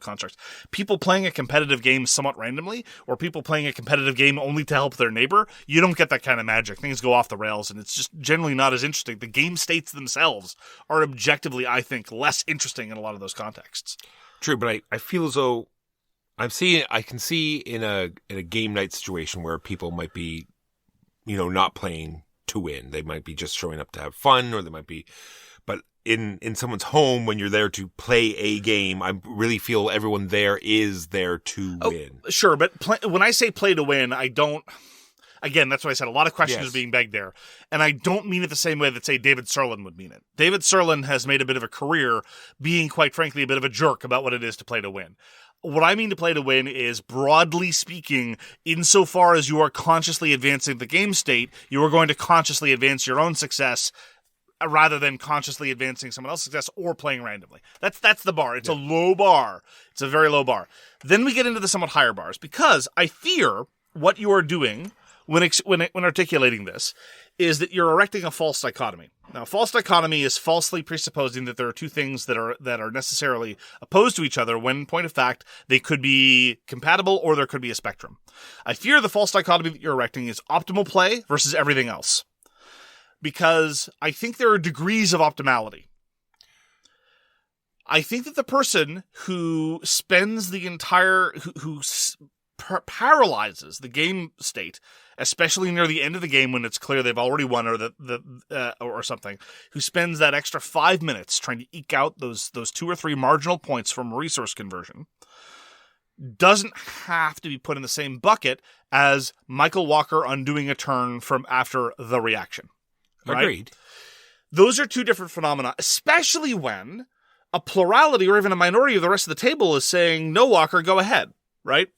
constructs. People playing a competitive game somewhat randomly, or people playing a competitive game only to help their neighbor, you don't get that kind of magic. Things go off the rails, and it's just generally not as interesting. The game states themselves are objectively, I think, less interesting in a lot of those contexts. True, but I feel as though I can see in a game night situation where people might be, not playing to win. They might be just showing up to have fun, or they might be, but in someone's home, when you're there to play a game, I really feel everyone there is there to win. Sure, but when I say play to win, I don't, again, that's what I said, a lot of questions are being begged there, and I don't mean it the same way that, say, David Sirlin would mean it. David Sirlin has made a bit of a career being, quite frankly, a bit of a jerk about what it is to play to win. What I mean to play to win is, broadly speaking, insofar as you are consciously advancing the game state, you are going to consciously advance your own success rather than consciously advancing someone else's success or playing randomly. That's the bar. It's a low bar. It's a very low bar. Then we get into the somewhat higher bars, because I fear what you are doing when articulating this is that you're erecting a false dichotomy. Now, false dichotomy is falsely presupposing that there are two things that are necessarily opposed to each other, when, in point of fact, they could be compatible or there could be a spectrum. I fear the false dichotomy that you're erecting is optimal play versus everything else, because I think there are degrees of optimality. I think that the person who spends the entire, who paralyzes the game state, especially near the end of the game when it's clear they've already won, or something, who spends that extra 5 minutes trying to eke out those 2 or 3 marginal points from resource conversion, doesn't have to be put in the same bucket as Michael Walker undoing a turn from after the reaction. Right? Agreed. Those are two different phenomena, especially when a plurality or even a minority of the rest of the table is saying, no, Walker, go ahead, right?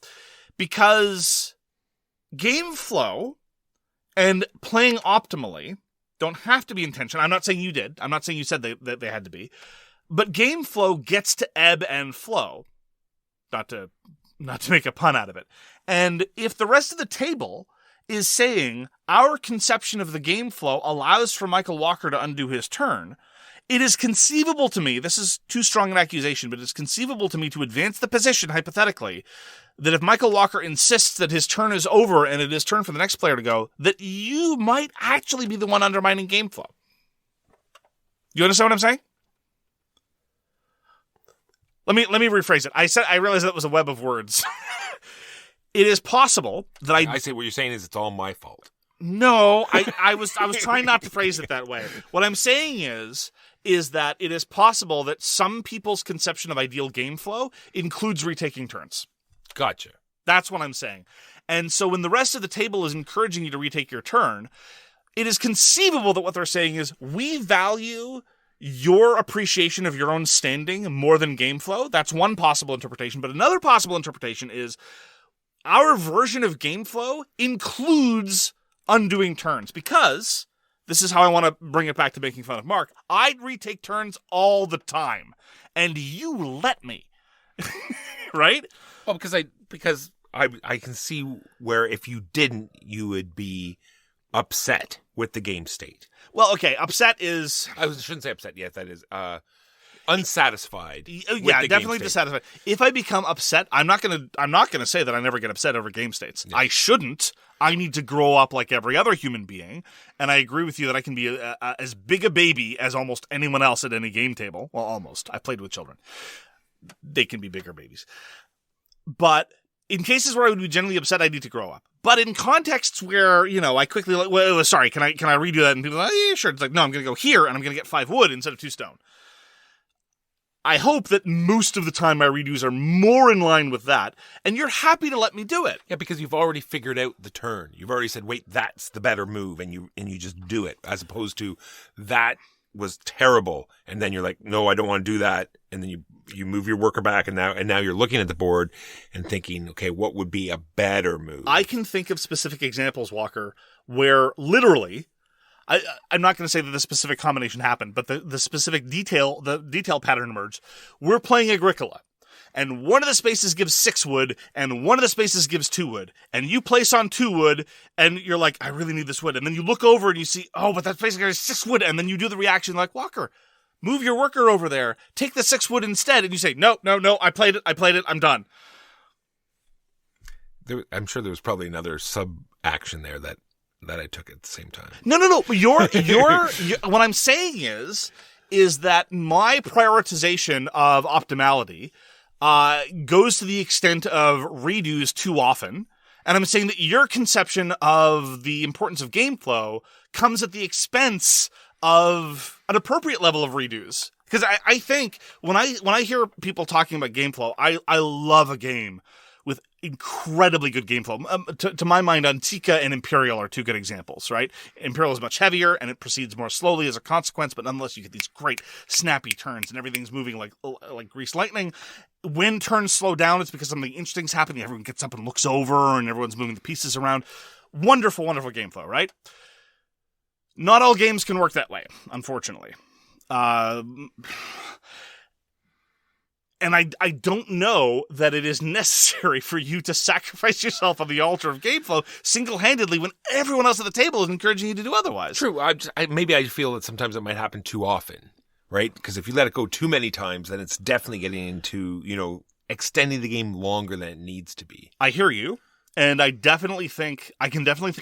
Because game flow and playing optimally don't have to be intentional. I'm not saying you did. I'm not saying you said that they had to be. But game flow gets to ebb and flow. Not to make a pun out of it. And if the rest of the table is saying our conception of the game flow allows for Michael Walker to undo his turn, it is conceivable to me, this is too strong an accusation, but it's conceivable to me to advance the position, hypothetically, that if Michael Walker insists that his turn is over and it is turn for the next player to go, that you might actually be the one undermining game flow. You understand what I'm saying? Let me rephrase it. I realize that was a web of words. It is possible that I say what you're saying is it's all my fault. No, I was trying not to phrase it that way. What I'm saying is that it is possible that some people's conception of ideal game flow includes retaking turns. Gotcha. That's what I'm saying. And so when the rest of the table is encouraging you to retake your turn, it is conceivable that what they're saying is, we value your appreciation of your own standing more than game flow. That's one possible interpretation. But another possible interpretation is our version of game flow includes undoing turns, because this is how I want to bring it back to making fun of Mark. I'd retake turns all the time, and you let me. Right? Well, because I can see where if you didn't, you would be upset with the game state. Well, okay, upset is... I shouldn't say upset yet. That is unsatisfied. Yeah, definitely dissatisfied. If I become upset, I'm not gonna say that I never get upset over game states. Yeah. I shouldn't. I need to grow up like every other human being, and I agree with you that I can be as big a baby as almost anyone else at any game table. Well, almost. I played with children. They can be bigger babies. But in cases where I would be generally upset, I need to grow up. But in contexts where, I quickly, sorry, can I redo that? And people are like, yeah, sure. It's like, no, I'm going to go here, and I'm going to get 5 wood instead of 2 stone. I hope that most of the time my redos are more in line with that, and you're happy to let me do it. Yeah, because you've already figured out the turn. You've already said, wait, that's the better move, and you just do it, as opposed to that was terrible. And then you're like, no, I don't want to do that. And then you move your worker back, and now you're looking at the board and thinking, okay, what would be a better move? I can think of specific examples, Walker, where literally, I'm not going to say that the specific combination happened, but the specific detail pattern emerged. We're playing Agricola, and one of the spaces gives 6 wood, and one of the spaces gives 2 wood, and you place on 2 wood, and you're like, I really need this wood, and then you look over and you see, oh, but that space has 6 wood, and then you do the reaction like, Walker, move your worker over there, take the 6 wood instead, and you say, no, I played it, I'm done. I'm sure there was probably another sub-action there that I took at the same time. No. Your what I'm saying is that my prioritization of optimality goes to the extent of redos too often. And I'm saying that your conception of the importance of game flow comes at the expense of an appropriate level of redos. Because I think when I hear people talking about game flow, I love a game with incredibly good game flow. To my mind, Antica and Imperial are 2 good examples, right? Imperial is much heavier, and it proceeds more slowly as a consequence, but nonetheless, you get these great snappy turns, and everything's moving like greased lightning. When turns slow down, it's because something interesting's happening. Everyone gets up and looks over, and everyone's moving the pieces around. Wonderful, wonderful game flow, right? Not all games can work that way, unfortunately. And I don't know that it is necessary for you to sacrifice yourself on the altar of game flow single-handedly when everyone else at the table is encouraging you to do otherwise. True. Maybe I feel that sometimes it might happen too often, right? Because if you let it go too many times, then it's definitely getting into, extending the game longer than it needs to be. I hear you. And I can definitely think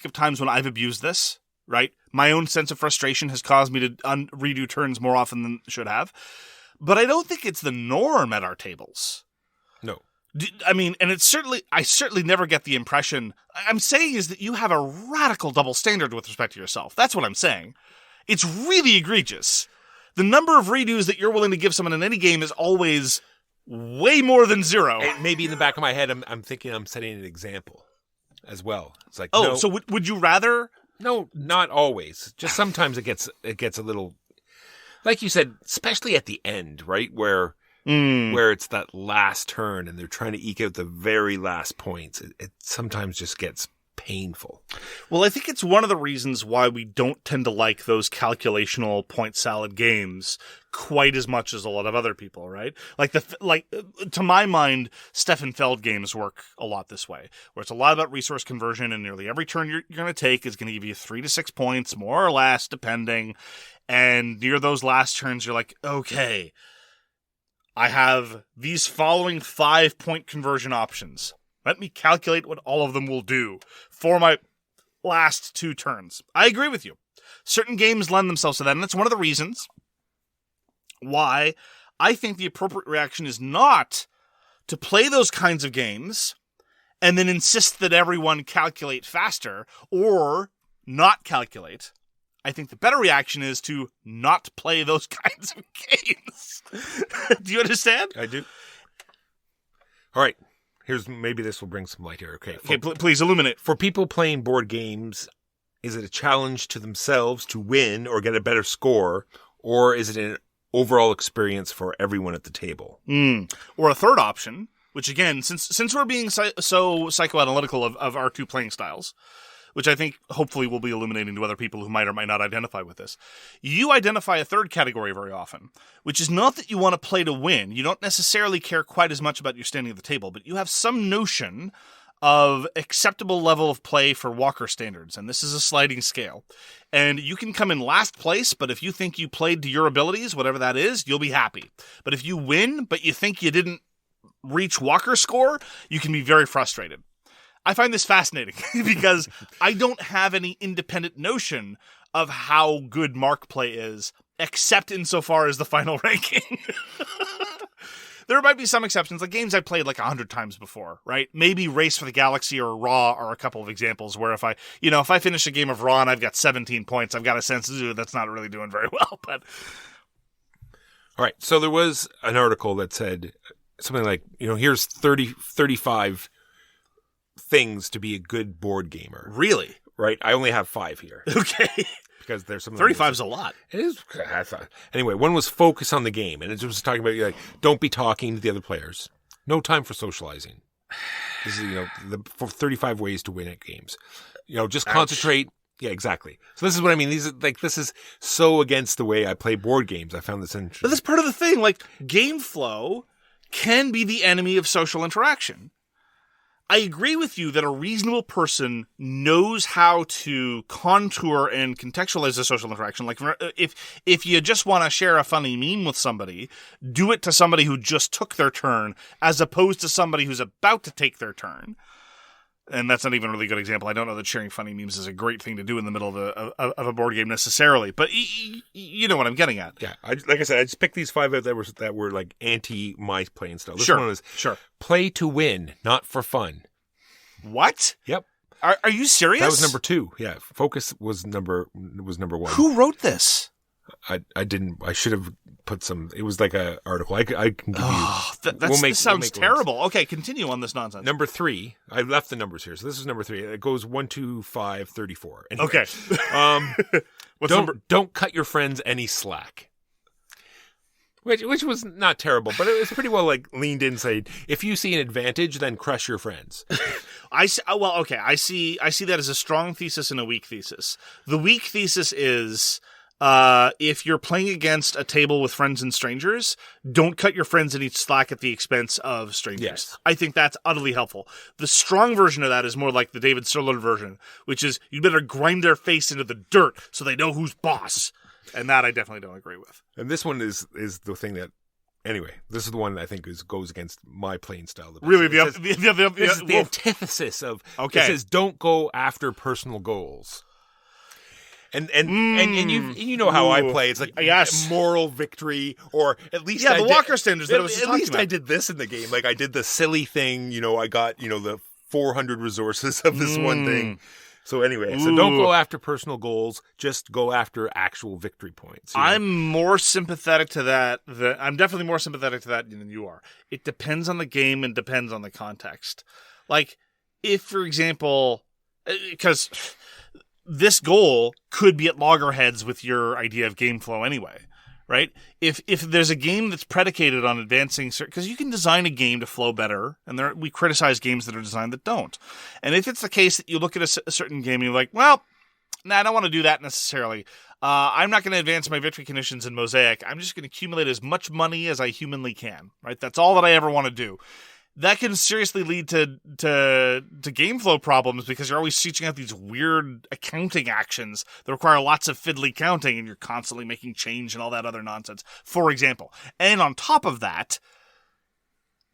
of times when I've abused this, right? My own sense of frustration has caused me to redo turns more often than it should have. But I don't think it's the norm at our tables. No. And I certainly never get the impression. I'm saying is that you have a radical double standard with respect to yourself. That's what I'm saying. It's really egregious. The number of redos that you're willing to give someone in any game is always way more than 0. And maybe in the back of my head, I'm thinking I'm setting an example as well. It's like, oh, no. So would you rather? No, not always. Just sometimes it gets a little. Like you said, especially at the end, right? Where it's that last turn and they're trying to eke out the very last points. It sometimes just gets painful. Well, I think it's one of the reasons why we don't tend to like those calculational point salad games quite as much as a lot of other people, right? To my mind, Stefan Feld games work a lot this way, where it's a lot about resource conversion, and nearly every turn you're going to take is going to give you 3 to 6 points, more or less, depending. And near those last turns, you're like, okay, I have these following 5-point conversion options. Let me calculate what all of them will do for my last 2 turns. I agree with you. Certain games lend themselves to that, and that's one of the reasons why I think the appropriate reaction is not to play those kinds of games and then insist that everyone calculate faster or not calculate. I think the better reaction is to not play those kinds of games. Do you understand? I do. All right. Maybe this will bring some light here. Okay. Please illuminate. For people playing board games, is it a challenge to themselves to win or get a better score, or is it an overall experience for everyone at the table? Or a third option, which again, since we're being so psychoanalytical of our 2 playing styles, which I think hopefully will be illuminating to other people who might or might not identify with this. You identify a third category very often, which is not that you want to play to win. You don't necessarily care quite as much about your standing at the table, but you have some notion of acceptable level of play for Walker standards, and this is a sliding scale. And you can come in last place, but if you think you played to your abilities, whatever that is, you'll be happy. But if you win, but you think you didn't reach Walker score, you can be very frustrated. I find this fascinating because I don't have any independent notion of how good mark play is, except insofar as the final ranking. There might be some exceptions, like games I've played like 100 times before, right? Maybe Race for the Galaxy or Raw are a couple of examples where if I finish a game of Raw and I've got 17 points, I've got a sense that's not really doing very well. But all right, so there was an article that said something like, here's 35 things to be a good board gamer. Really? Right? I only have 5 here. Okay. because there's some 35 is a lot. It is. I thought. Anyway, one was focus on the game, and it was talking about like don't be talking to the other players. No time for socializing. This is the 35 ways to win at games. Just concentrate. Yeah, exactly. So this is what I mean. This is so against the way I play board games. I found this interesting. But that's part of the thing. Like, game flow can be the enemy of social interaction. I agree with you that a reasonable person knows how to contour and contextualize a social interaction. Like, if you just want to share a funny meme with somebody, do it to somebody who just took their turn, as opposed to somebody who's about to take their turn. And that's not even a really good example. I don't know that sharing funny memes is a great thing to do in the middle of a board game necessarily, but you know what I'm getting at. Yeah, like I said, I just picked these 5 out that were like anti my playing style. This one was play to win, not for fun. What? Yep. Are you serious? That was number 2. Yeah, focus was number 1. Who wrote this? I didn't. I should have put some. It was like a article. I can give you. This sounds terrible. Links. Okay, continue on this nonsense. Number 3. I left the numbers here, so this is number 3. It goes 1, 2, 5, 34. Anyway, okay. Don't cut your friends any slack. Which was not terrible, but it was pretty well like leaned in, saying if you see an advantage, then crush your friends. I see that as a strong thesis and a weak thesis. The weak thesis is if you're playing against a table with friends and strangers, don't cut your friends any slack at the expense of strangers. Yes. I think that's utterly helpful. The strong version of that is more like the David Sirlin version, which is you better grind their face into the dirt so they know who's boss. And that I definitely don't agree with. And this one is the thing that, anyway, this is the one that I think goes against my playing style. Really, this is the antithesis of. Okay. It says don't go after personal goals. And you know how I play. It's like moral victory, or at least the Walker standards that I was just talking about. I did this in the game. Like I did the silly thing. I got the 400 resources of this one thing. So anyway, so don't go after personal goals. Just go after actual victory points. I'm more sympathetic to that. I'm definitely more sympathetic to that than you are. It depends on the game and depends on the context. Like, if, for example, because this goal could be at loggerheads with your idea of game flow anyway, right? If there's a game that's predicated on advancing, because you can design a game to flow better, and we criticize games that are designed that don't. And if it's the case that you look at a certain game and you're like, well, I don't want to do that necessarily. I'm not going to advance my victory conditions in Mosaic. I'm just going to accumulate as much money as I humanly can, right? That's all that I ever want to do. That can seriously lead to game flow problems because you're always searching out these weird accounting actions that require lots of fiddly counting, and you're constantly making change and all that other nonsense, for example. And on top of that,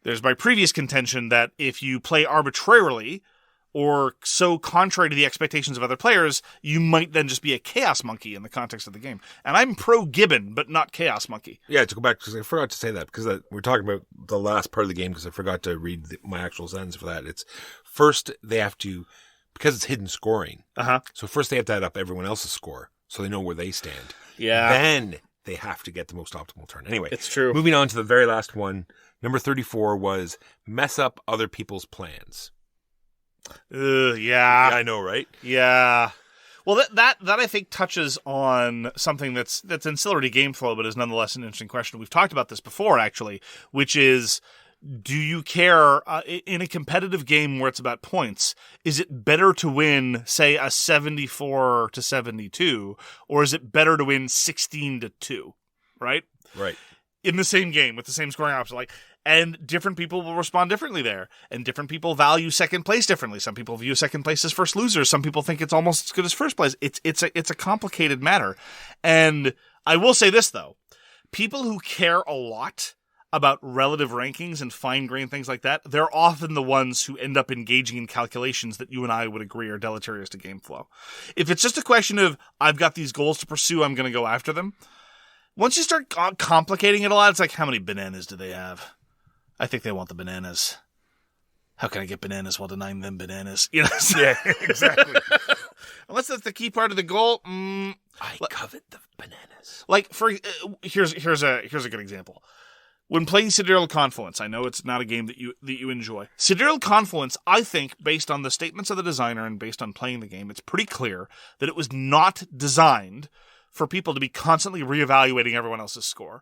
there's my previous contention that if you play arbitrarily or so contrary to the expectations of other players, you might then just be a chaos monkey in the context of the game. And I'm pro-Gibbon, but not chaos monkey. Yeah, to go back, because I forgot to say that, because we're talking about the last part of the game, because I forgot to read my actual sentence for that. It's first they have to, because it's hidden scoring. So first they have to add up everyone else's score, so they know where they stand. Yeah. Then they have to get the most optimal turn. Anyway, it's true. Moving on to the very last one, number 34 was mess up other people's plans. Yeah. I know, right? Yeah. Well, that I think touches on something that's ancillary to game flow, but is nonetheless an interesting question. We've talked about this before, actually, which is, do you care in a competitive game where it's about points? Is it better to win, say, a 74-72, or is it better to win 16-2? Right? Right. In the same game with the same scoring option, and different people will respond differently there, and different people value second place differently. Some people view second place as first losers. Some people think it's almost as good as first place. It's a complicated matter. And I will say this though, people who care a lot about relative rankings and fine-grained things like that, they're often the ones who end up engaging in calculations that you and I would agree are deleterious to game flow. If it's just a question of, I've got these goals to pursue, I'm going to go after them. Once you start complicating it a lot, it's like, how many bananas do they have? I think they want the bananas. How can I get bananas while denying them bananas? Yeah, exactly. Unless that's the key part of the goal. I covet the bananas. Here's a good example. when playing Sidereal Confluence, I know it's not a game that you enjoy. Sidereal Confluence, I think, based on the statements of the designer and based on playing the game, it's pretty clear that it was not designed for people to be constantly reevaluating everyone else's score.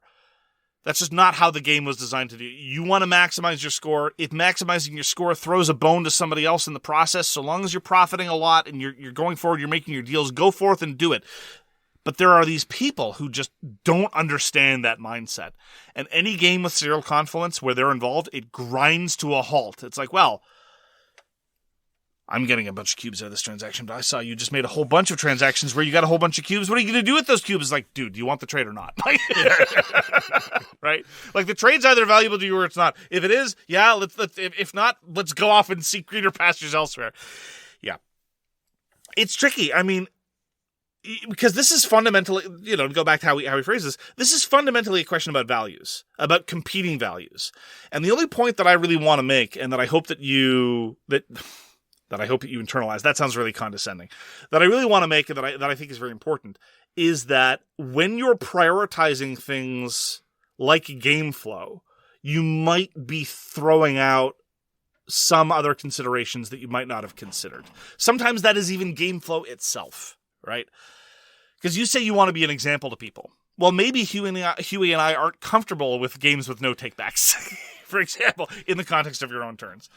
That's just not how the game was designed to do. You want to maximize your score. If maximizing your score throws a bone to somebody else in the process, so long as you're profiting a lot and you're going forward, you're making your deals, go forth and do it. But there are these people who just don't understand that mindset. And any game with Sidereal Confluence where they're involved, it grinds to a halt. It's like, well, I'm getting a bunch of cubes out of this transaction, but I saw you just made a whole bunch of transactions where you got a whole bunch of cubes. What are you going to do with those cubes? It's like, dude, do you want the trade or not? Right? Like, the trade's either valuable to you or it's not. If it is, yeah, let's if not, let's go off and seek greener pastures elsewhere. Yeah. It's tricky. I mean, because this is fundamentally, to go back to how we phrase this is fundamentally a question about values, about competing values. And the only point that I really want to make, and that I hope that you internalize, that sounds really condescending, that I really want to make and that I think is very important, is that when you're prioritizing things like game flow, you might be throwing out some other considerations that you might not have considered. Sometimes that is even game flow itself. Right? Because you say you want to be an example to people. Well, maybe Huey and I aren't comfortable with games with no takebacks, for example, in the context of your own turns.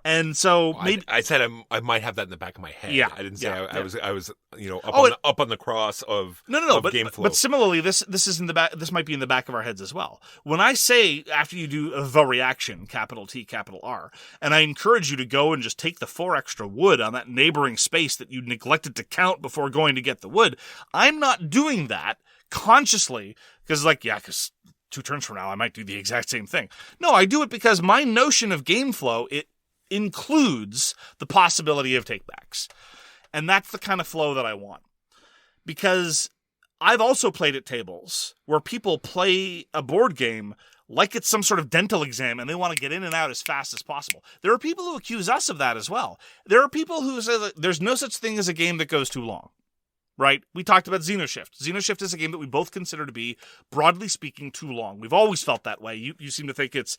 And so maybe I said I might have that in the back of my head. Yeah, I didn't say I was up on the cross of game flow. But similarly, this is in the back. This might be in the back of our heads as well. When I say after you do the reaction, capital T, capital R, and I encourage you to go and just take the 4 extra wood on that neighboring space that you neglected to count before going to get the wood, I'm not doing that consciously because 2 turns from now I might do the exact same thing. No, I do it because my notion of game flow, it includes the possibility of takebacks. And that's the kind of flow that I want. Because I've also played at tables where people play a board game like it's some sort of dental exam and they want to get in and out as fast as possible. There are people who accuse us of that as well. There are people who say that there's no such thing as a game that goes too long. Right? We talked about XenoShyft. XenoShyft is a game that we both consider to be, broadly speaking, too long. We've always felt that way. You seem to think its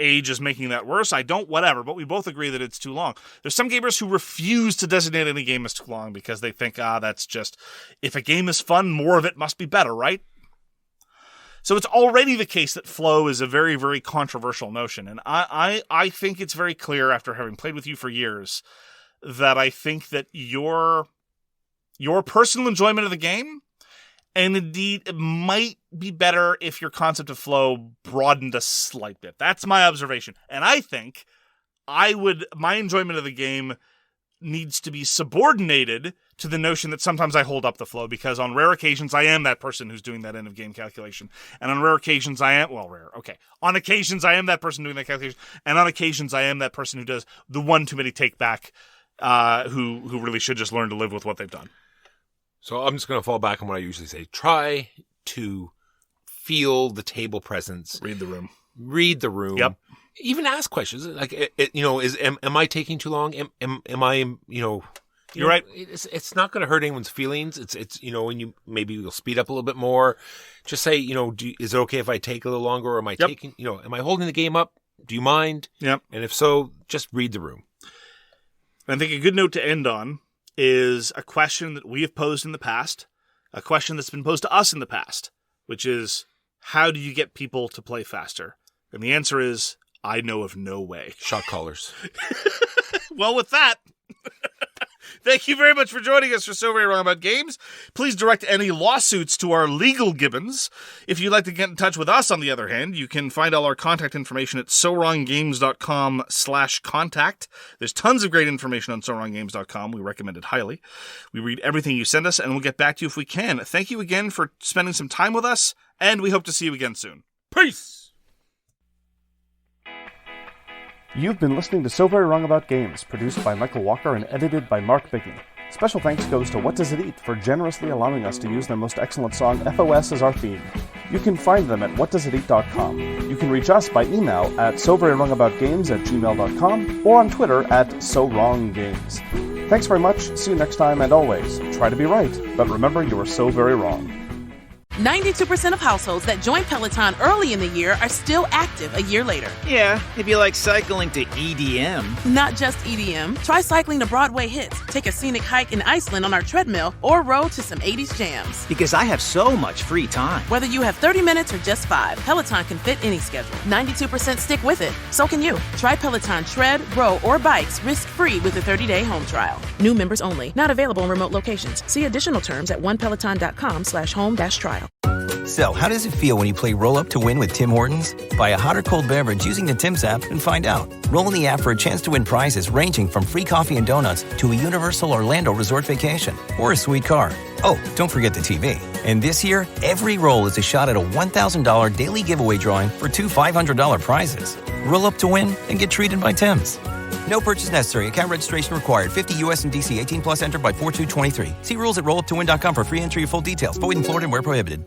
age is making that worse. I don't, whatever, but we both agree that it's too long. There's some gamers who refuse to designate any game as too long because they think, that's just, if a game is fun, more of it must be better, right? So it's already the case that flow is a very, very controversial notion. And I think it's very clear after having played with you for years that I think that your personal enjoyment of the game, and indeed, it might be better if your concept of flow broadened a slight bit. That's my observation. And I think my enjoyment of the game needs to be subordinated to the notion that sometimes I hold up the flow, because on rare occasions, I am that person who's doing that end of game calculation. And on rare occasions, on occasions, I am that person doing that calculation. And on occasions, I am that person who does the one too many take back, who really should just learn to live with what they've done. So I'm just going to fall back on what I usually say. Try to feel the table presence. Read the room. Yep. Even ask questions. Like, am I taking too long? Am I, You're right. It's not going to hurt anyone's feelings. It's when you, maybe you'll speed up a little bit more. Just say, is it okay if I take a little longer? Or am I taking, am I holding the game up? Do you mind? Yep. And if so, just read the room. I think a good note to end on is a question that we have posed in the past, a question that's been posed to us in the past, which is, how do you get people to play faster? And the answer is, I know of no way. Shot callers. Well, with that, thank you very much for joining us for So Very Wrong About Games. Please direct any lawsuits to our legal gibbons. If you'd like to get in touch with us, on the other hand, you can find all our contact information at sowronggames.com/contact. There's tons of great information on sowronggames.com. We recommend it highly. We read everything you send us, and we'll get back to you if we can. Thank you again for spending some time with us, and we hope to see you again soon. Peace! You've been listening to So Very Wrong About Games, produced by Michael Walker and edited by Mark Bickney. Special thanks goes to What Does It Eat for generously allowing us to use their most excellent song, FOS, as our theme. You can find them at whatdoesiteat.com. You can reach us by email at soverywrongaboutgames@gmail.com or on Twitter at SoWrongGames. Thanks very much, see you next time, and always, try to be right, but remember you are so very wrong. 92% of households that join Peloton early in the year are still active a year later. Yeah, if you like cycling to EDM. Not just EDM. Try cycling to Broadway hits, take a scenic hike in Iceland on our treadmill, or row to some 80s jams. Because I have so much free time. Whether you have 30 minutes or just 5, Peloton can fit any schedule. 92% stick with it. So can you. Try Peloton tread, row, or bikes risk-free with a 30-day home trial. New members only. Not available in remote locations. See additional terms at onepeloton.com/home-trial. So, how does it feel when you play Roll Up to Win with Tim Hortons? Buy a hot or cold beverage using the Tim's app and find out. Roll in the app for a chance to win prizes ranging from free coffee and donuts to a Universal Orlando resort vacation or a sweet car. Oh, don't forget the TV. And this year, every roll is a shot at a $1,000 daily giveaway drawing for 2 $500 prizes. Roll up to win and get treated by Tim's. No purchase necessary. Account registration required. 50 U.S. and D.C. 18 plus entered by 4/2/23. See rules at rolluptowin.com for free entry and full details. Void in Florida and where prohibited.